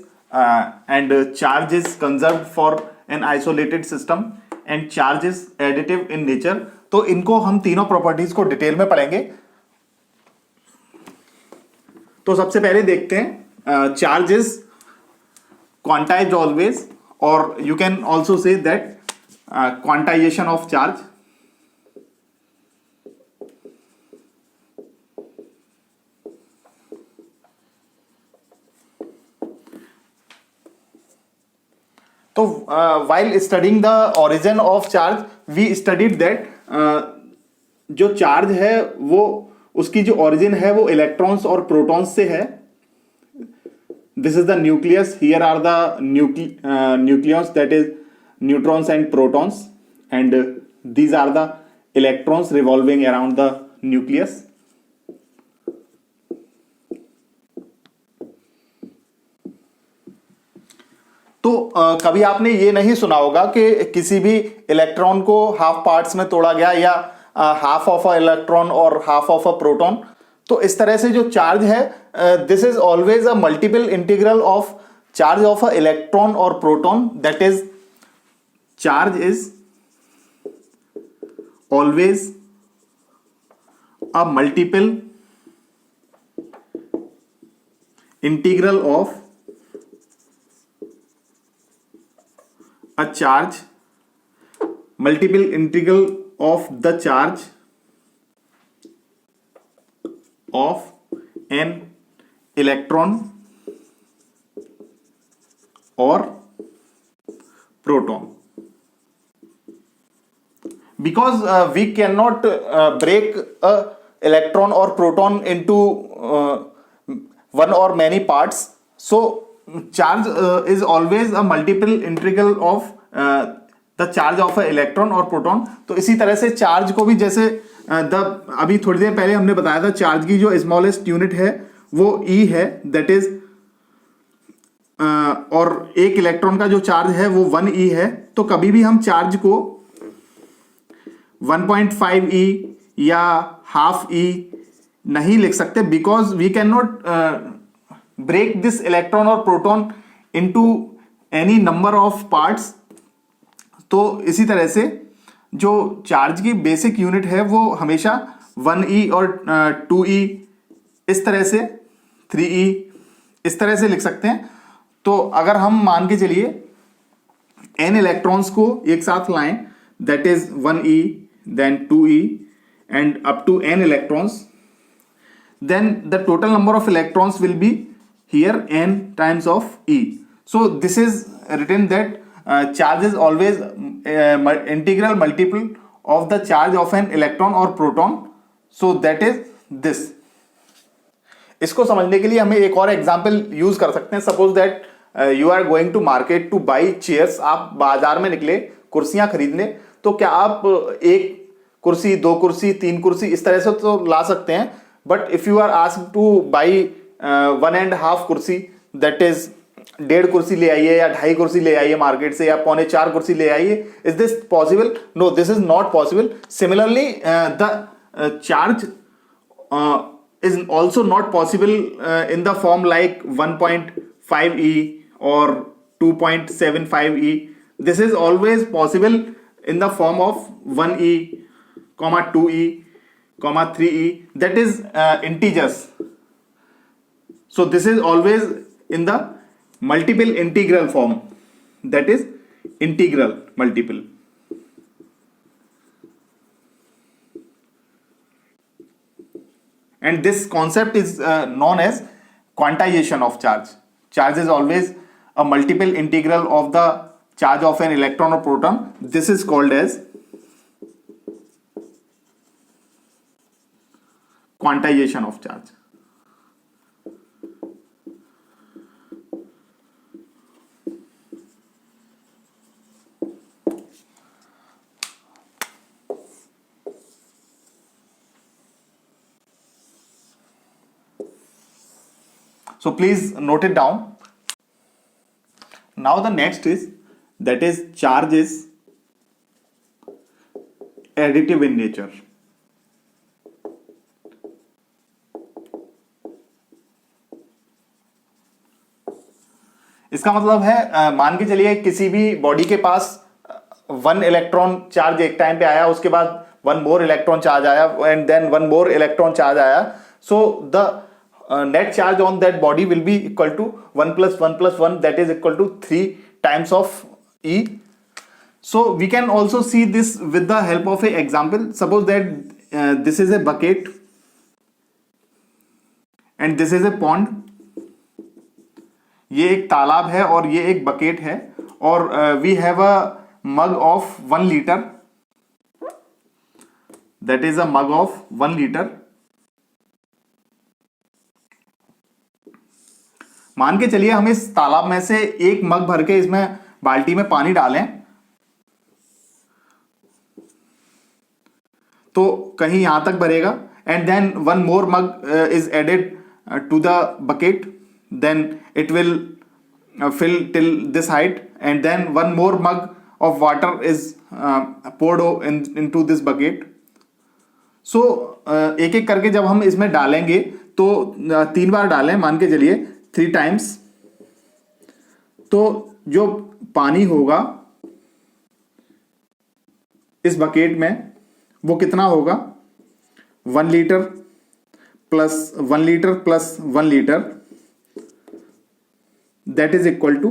and charge is conserved for an isolated system, and charge is additive in nature. तो इनको हम तीनों properties को detail में पढ़ेंगे. तो सबसे पहले देखते हैं चार्ज इज क्वांटाइज्ड ऑलवेज, और you can also say that quantization of charge. तो while studying the origin of charge, we studied that जो चार्ज है वो उसकी जो origin है वो इलेक्ट्रॉन्स और प्रोटॉन्स से है. This is the nucleus. Here are the nucleons, that is neutrons and protons, and these are the electrons revolving around the nucleus. तो कभी आपने ये नहीं सुना होगा कि किसी भी इलेक्ट्रॉन को हाफ पार्ट्स में तोड़ा गया, या हाफ ऑफ अ इलेक्ट्रॉन और हाफ ऑफ अ प्रोटॉन। तो इस तरह से जो चार्ज है, this is always a multiple integral of charge of a electron और proton, that is charge is always a multiple integral of a charge, multiple integral of the charge of an electron or proton. Because we cannot break a electron or proton into one or many parts, so charge is always a multiple integral of the charge of a electron or proton. तो इसी तरह से charge को भी जैसे अभी थोड़ी देर पहले हमने बताया था, चार्ज की जो स्मॉलेस्ट यूनिट है वो E है, दैट इज और एक इलेक्ट्रॉन का जो चार्ज है वो 1e है। तो कभी भी हम चार्ज को 1.5e या हाफ e नहीं लिख सकते, because we can not break this electron or proton into any number of parts. तो इसी तरह से जो चार्ज की बेसिक यूनिट है वो हमेशा 1e और 2e, इस तरह से 3e, इस तरह से लिख सकते हैं। तो अगर हम मान के चलिए n इलेक्ट्रॉन्स को एक साथ लाएं, that is 1e then 2e and up to n electrons, then the total number of electrons will be here n times of e. So this is written that charge is always integral multiple of the charge of an electron or proton. So that is this. इसको समझने के लिए हमें एक और example use कर सकते हैं। Suppose that you are going to market to buy chairs. आप बाजार में निकले कुर्सियां खरीदने, तो क्या आप एक कुर्सी, दो कुर्सी, तीन कुर्सी इस तरह से तो ला सकते हैं, but if you are asked to buy 1.5 कुर्सी, दैट इज 1.5 कुर्सी ले आइए या 2.5 कुर्सी ले आइए मार्केट से, या 3.25 कुर्सी ले आइए, is this possible? No, this is not possible. Similarly the charge is also not possible in the form like 1.5e or 2.75e. This is always possible in the form of 1e, 2e, 3e, that is integers. So this is always in the multiple integral form, that is integral multiple. And this concept is known as quantization of charge. Charge is always a multiple integral of the charge of an electron or proton. This is called as quantization of charge. So please note it down. Now the next is, that is charge is additive in nature. इसका मतलब है मान के चलिए किसी भी body के पास 1 इलेक्ट्रॉन चार्ज एक टाइम पे आया, उसके बाद 1 मोर इलेक्ट्रॉन चार्ज आया, and then 1 more electron charge आया. So the net charge on that body will be equal to 1 plus 1 plus 1, that is equal to 3 times of E. So we can also see this with the help of a example. Suppose that this is a bucket and this is a pond. ये एक तालाब है और ये एक bucket है, और we have a mug of 1 liter. That is a mug of 1 liter. मान के चलिए हम इस तालाब में से एक मग भर के इसमें बाल्टी में पानी डालें, तो कहीं यहां तक भरेगा, and then one more mug is added to the bucket, then it will fill till this height, and then one more mug of water is poured into this bucket. So एक एक करके जब हम इसमें डालेंगे तो 3 बार डालें, मान के चलिए 3 times, तो जो पानी होगा इस बकेट में वो कितना होगा, 1 litre plus 1 litre plus 1 litre, that is equal to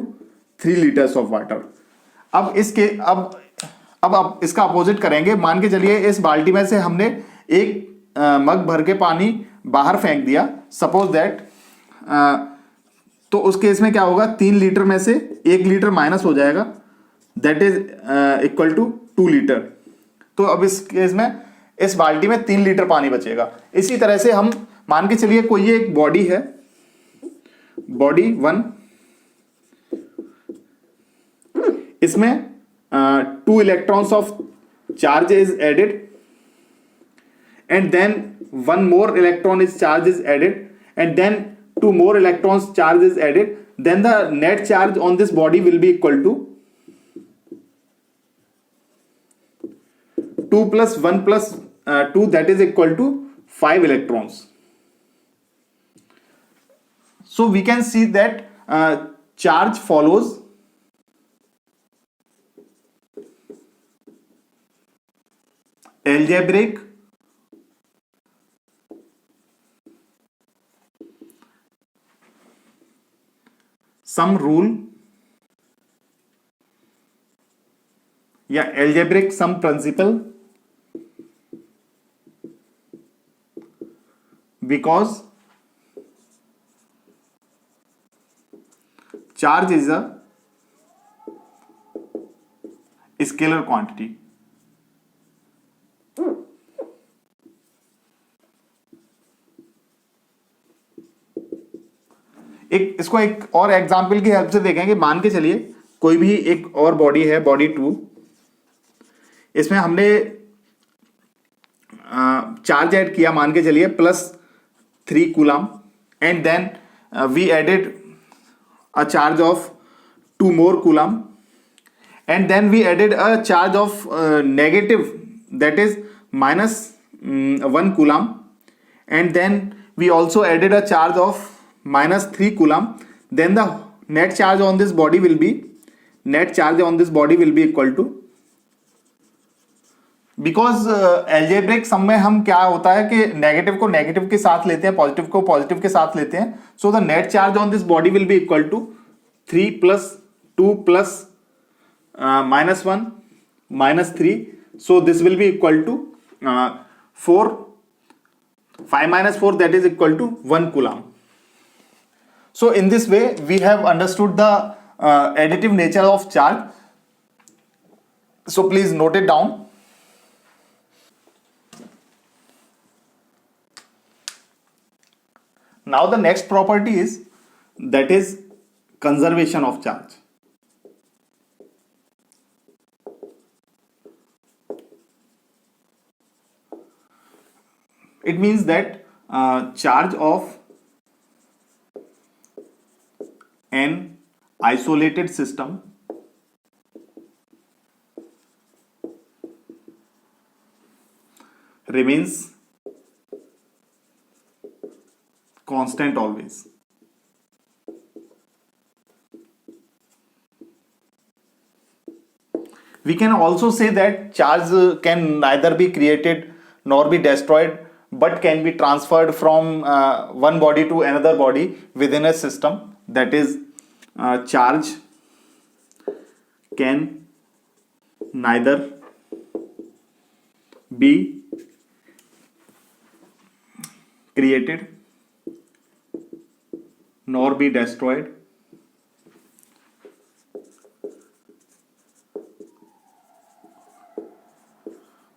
3 litres of water. अब इसके अब इसका अपोजिट करेंगे. मान के चलिए इस बाल्टी में से हमने एक मग भर के पानी बाहर फेंक दिया, सपोज दैट, तो उस केस में क्या होगा, 3 लीटर में से 1 लीटर माइनस हो जाएगा, that is equal to 2 litre. तो अब इस केस में इस बाल्टी में 3 लीटर पानी बचेगा. इसी तरह से हम मान के चलिए कोई एक बॉडी है, बॉडी 1, इसमें 2 electrons of charge is added, and then 1 more electron is charge is added, and then 2 more electrons charge is added, then the net charge on this body will be equal to 2 plus 1 plus 2, that is equal to 5 electrons. So we can see that charge follows algebraic sum rule या algebraic sum principle, because charge is a scalar quantity. इसको एक और example की help से देखेंगे. मान के चलिए कोई भी एक और बॉडी है, बॉडी 2, इसमें हमने चार्ज ऐड किया, मान के चलिए +3 coulomb, and then we added a charge of 2 more coulomb, and then we added a charge of negative, that is -1 coulomb, and then we also added a charge of -3 coulomb, then the net charge on this body will be equal to, because algebraic sum में हम क्या होता है कि negative को negative के साथ लेते हैं, पॉजिटिव को पॉजिटिव के साथ लेते हैं. So the net charge on this body will be equal to 3 plus 2 plus -1 -3, so this will be equal to 4, 5 minus 4, that is equal to 1 coulomb. So in this way we have understood the additive nature of charge. So please note it down. Now the next property is, that is conservation of charge. It means that charge of an isolated system remains constant always. We can also say that charge can neither be created nor be destroyed, but can be transferred from one body to another body within a system. That is, charge can neither be created nor be destroyed,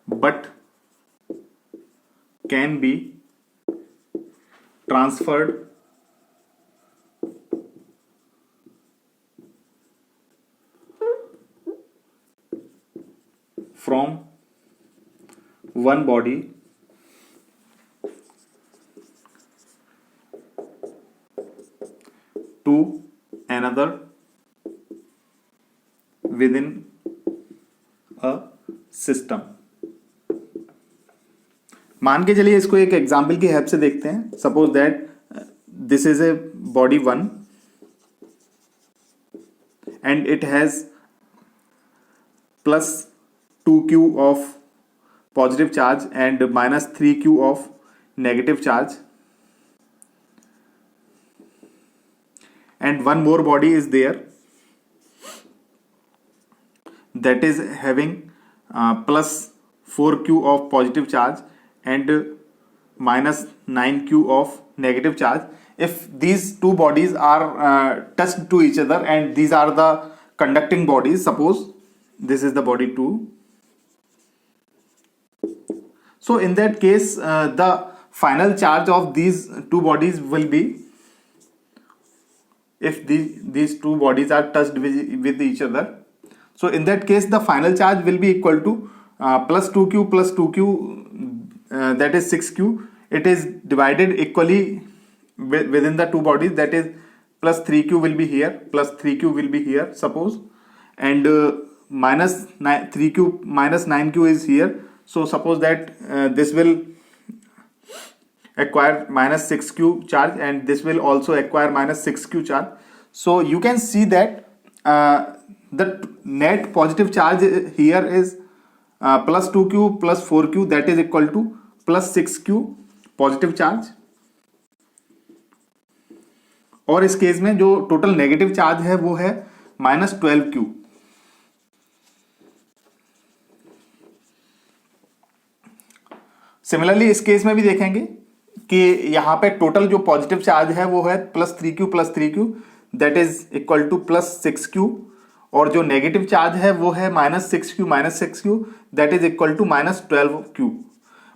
but can be transferred from one body to another within a system। मान के चलिए इसको एक example की help से देखते हैं। Suppose that this is a body 1 and it has plus 2q of positive charge and minus 3q of negative charge, and one more body is there that is having plus 4q of positive charge and minus 9q of negative charge. If these two bodies are touched to each other and these are the conducting bodies, suppose this is the body 2, so in that case the final charge of these two bodies will be, if these two bodies are touched with each other, so in that case the final charge will be equal to plus 2q plus 2q, that is 6q. It is divided equally within the two bodies, that is plus 3q will be here, plus 3q will be here suppose, and minus 3q minus 9q is here. So suppose that this will acquire minus 6q charge and this will also acquire minus 6q charge. So you can see that the net positive charge here is plus 2q plus 4q, that is equal to plus 6q positive charge, और इस case में जो total negative charge है वो है minus 12q। Similarly इस case में भी देखेंगे कि यहां पे टोटल जो पॉजिटिव चार्ज है वो है plus 3q that is equal to plus 6q, और जो नेगेटिव चार्ज है वो है minus 6q that is equal to minus 12q।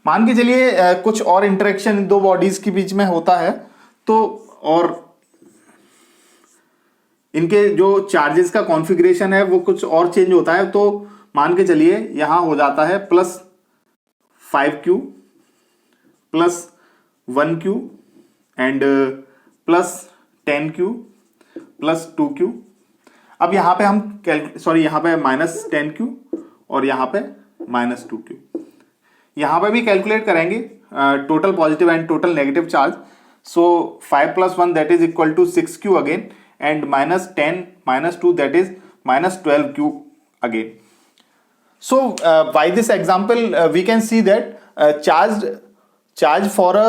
मान के चलिए कुछ और इंटरेक्शन इन दो बॉडीज के बीच में होता है, तो और इनके जो चार्जेस का कॉन्फ़िगरेशन है वो कुछ और चेंज होता है, तो मान के चलिए यहां हो जाता है plus 5q plus 1q and plus 10q plus 2q। अब यहां पे हम यहां पे माइनस 10q और यहां पे माइनस 2q। यहां पे भी कैलकुलेट करेंगे total positive and total negative charge. So 5 plus 1 that is equal to 6q again, and minus 10 minus 2 that is minus 12q again. So by this example we can see that charge for a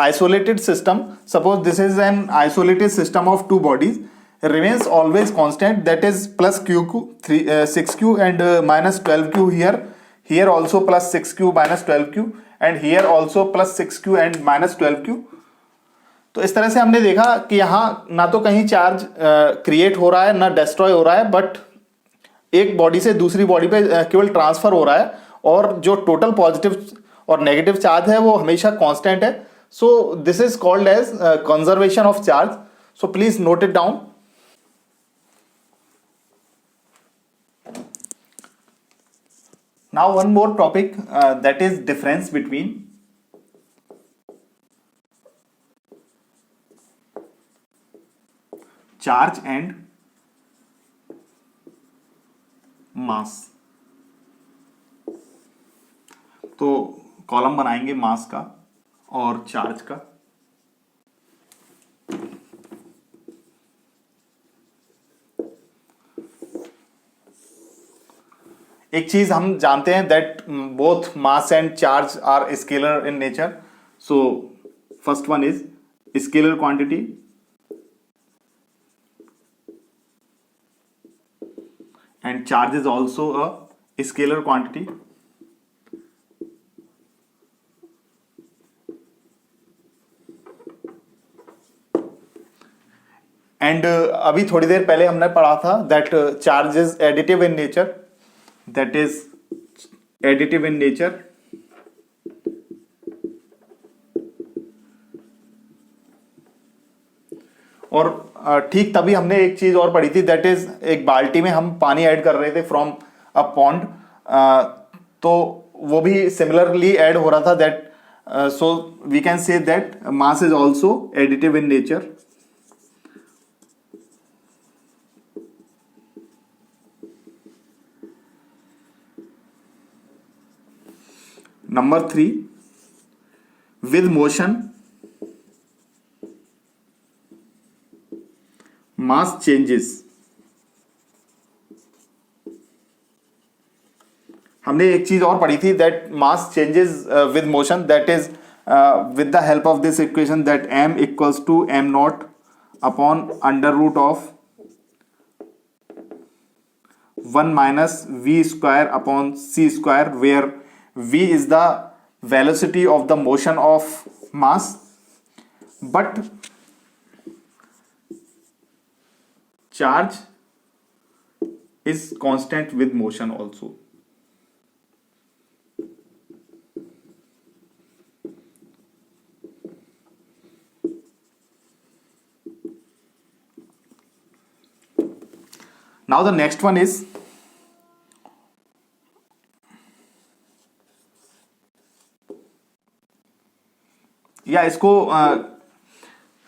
isolated system, suppose this is an isolated system of two bodies, remains always constant, that is plus 6q and minus 12q here also plus 6q minus 12q and here also plus 6q and minus 12q। तो इस तरह से हमने देखा कि यहाँ ना तो कहीं चार्ज क्रिएट हो रहा है ना डिस्ट्रॉय हो रहा है, बट एक बॉडी से दूसरी बॉडी पे केवल ट्रांसफर हो रहा है, और जो टोटल पॉजिटिव और नेगेटिव चार्ज है वो हमेशा कांस्टेंट है। So this is called as conservation of charge. So please note it down. Now one more topic that is difference between charge and mass. तो कॉलम बनाएंगे मास का और चार्ज का। एक चीज हम जानते हैं that both mass and charge are scalar in nature. So first one is scalar quantity and charge is also a scalar quantity। and अभी थोड़ी देर पहले हमने पढ़ा था that charge is additive in nature, that is additive in nature। और ठीक तभी हमने एक चीज और पढ़ी थी, दैट इज एक बाल्टी में हम पानी ऐड कर रहे थे फ्रॉम अ पॉन्ड, तो वो भी सिमिलरली ऐड हो रहा था, that so we can say that mass is also additive in nature. Number 3, with motion mass changes. हमने एक चीज और पढ़ी थी, that mass changes with motion, that is with the help of this equation, that m equals to m nought upon under root of 1 minus v square upon c square, where v is the velocity of the motion of mass, but charge is constant with motion also. Now the next one is या इसको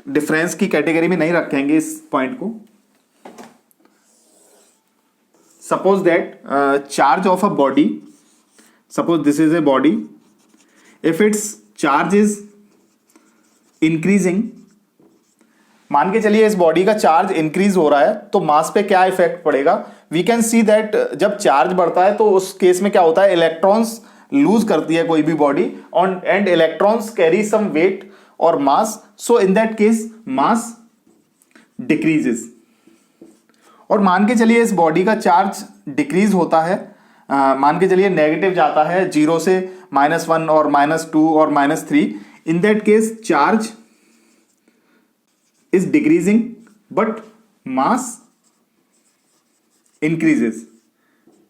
difference की category में नहीं रखेंगे इस point को. Suppose that charge of a body, suppose this is a body, if it's charge is increasing, मान के चलिए इस बॉडी का चार्ज इंक्रीज हो रहा है, तो मास पे क्या इफेक्ट पड़ेगा. वी कैन सी दैट जब चार्ज बढ़ता है तो उस केस में क्या होता है, इलेक्ट्रॉन्स लूज करती है कोई भी body, on and electrons carry some weight और mass, so in that case mass decreases. और मान के चलिए इस बॉडी का चार्ज डिक्रीज होता है, मान के चलिए नेगेटिव जाता है 0 से -1 और -2 और -3, इन that case charge is decreasing but mass increases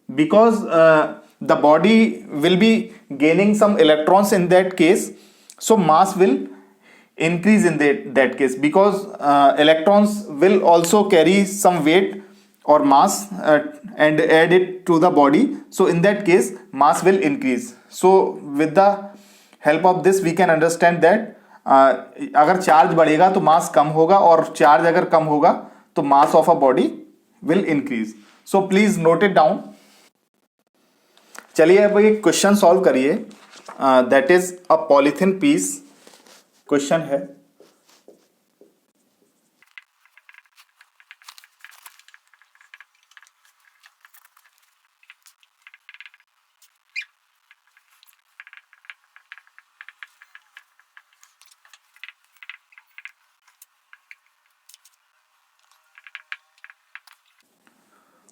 because the body will be gaining some electrons in that case, so mass will increase in that case because electrons will also carry some weight or mass and add it to the body, so in that case mass will increase. So with the help of this we can understand that अगर charge बढ़ेगा तो मास कम होगा, और charge अगर कम होगा तो mass of a body will increase. So please note it down. चलिए अब एक क्वेश्चन सॉल्व करिए, that is a polythene piece. Question है,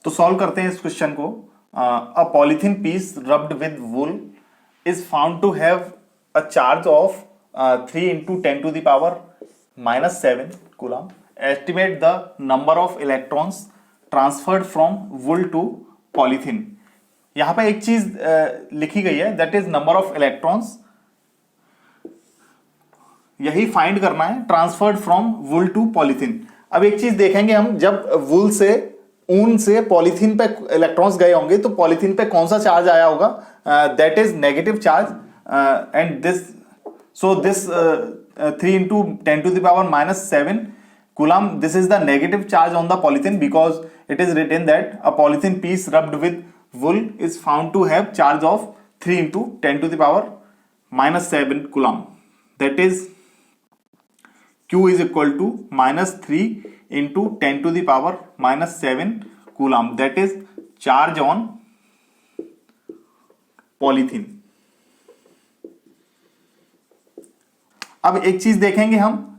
तो सॉल्व करते हैं इस क्वेश्चन को. A polythene piece rubbed with wool is found to have a charge of 3 × 10⁻⁻7 coulomb. Estimate the number of electrons transferred from wool to polythene. यहां पे एक चीज लिखी गई है, that is number of electrons, यही फाइंड करना है, transferred from wool to polythene. अब एक चीज देखेंगे हम, जब वुल से, ऊन से पॉलीथीन पे इलेक्ट्रॉन्स गए होंगे तो पॉलीथीन पे कौन सा चार्ज आया होगा, that is negative charge, and this, so this 3 × 10⁻⁷ coulomb, this is the negative charge on the polythene because it is written that a polythene piece rubbed with wool is found to have charge of 3 × 10⁻⁷ coulomb. That is Q is equal to -3 × 10⁻⁷ coulomb, that is charge on polythene. अब एक चीज देखेंगे हम,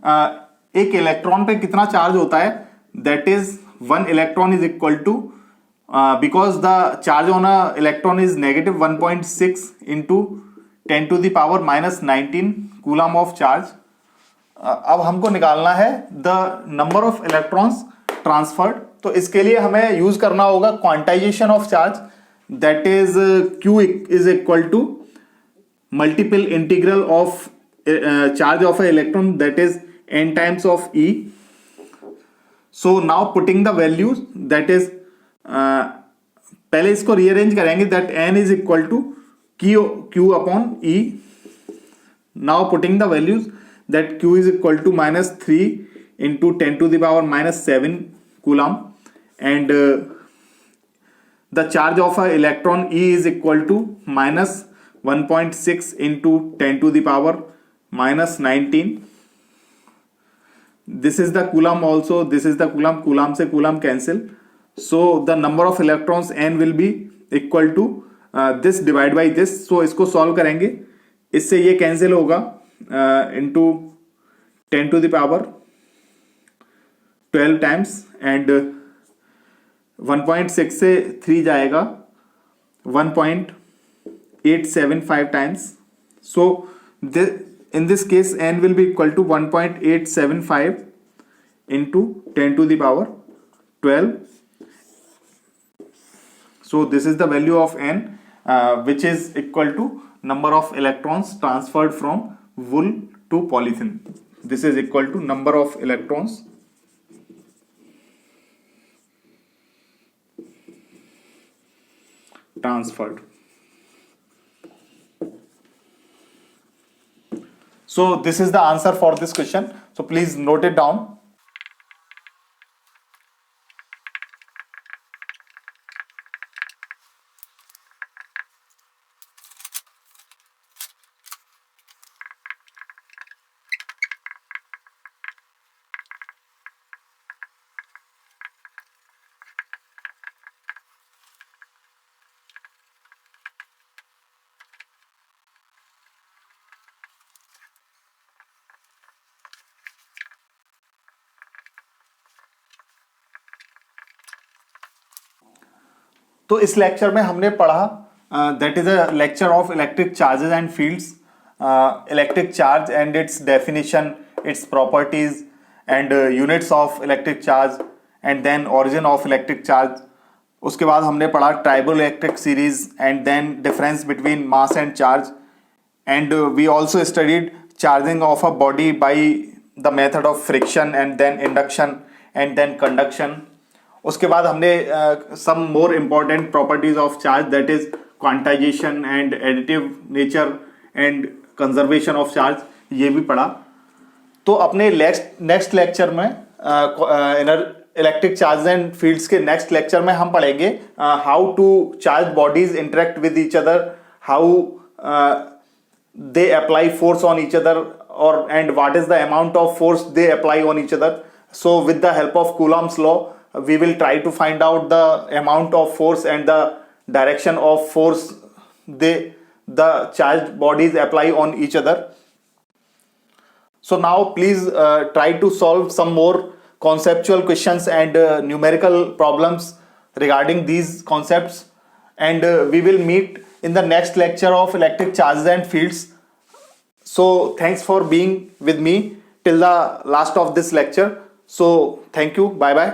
एक electron पे कितना charge होता है, that is 1 electron is equal to, because the charge on a electron is negative 1.6 × 10⁻⁻19 coulomb of charge. अब हमको निकालना है the number of electrons transferred, तो इसके लिए हमें यूज करना होगा quantization of charge, that is Q is equal to multiple integral of charge of a electron, that is n times of E. So now putting the values, that is पहले इसको rearrange करेंगे, that n is equal to Q upon E. Now putting the values that Q is equal to minus 3 into 10 to the power minus 7 coulomb, and the charge of an electron E is equal to minus 1.6 into 10 to the power minus 19. This is the coulomb also, this is the coulomb, coulomb से coulomb cancel. So the number of electrons n will be equal to this divide by this. So इसको solve करेंगे, इससे ये cancel होगा into 10 to the power 12 times, and 1.6 से 3 जाएगा 1.875 times. So in this case n will be equal to 1.875 into 10 to the power 12. So this is the value of n, which is equal to number of electrons transferred from wool to polythene. This is equal to number of electrons transferred. So this is the answer for this question. So please note it down. तो इस lecture में हमने पढ़ा that is a lecture of electric charges and fields, electric charge and its definition, its properties and units of electric charge, and then origin of electric charge. उसके बाद हमने पढ़ा tribo electric series and then difference between mass and charge, and we also studied charging of a body by the method of friction and then induction and then conduction. उसके बाद हमने some more important properties of charge, that is quantization and additive nature and conservation of charge, ये भी पढ़ा. तो अपने next lecture में electric charge and fields के नेक्स्ट लेक्चर में हम पढ़ेंगे how two charge bodies interact with each other, how they apply force on each other, और and what is the amount of force they apply on each other. So with the help of Coulomb's law we will try to find out the amount of force and the direction of force the charged bodies apply on each other. So now please try to solve some more conceptual questions and numerical problems regarding these concepts, and we will meet in the next lecture of electric charges and fields. So thanks for being with me till the last of this lecture. So thank you, bye bye.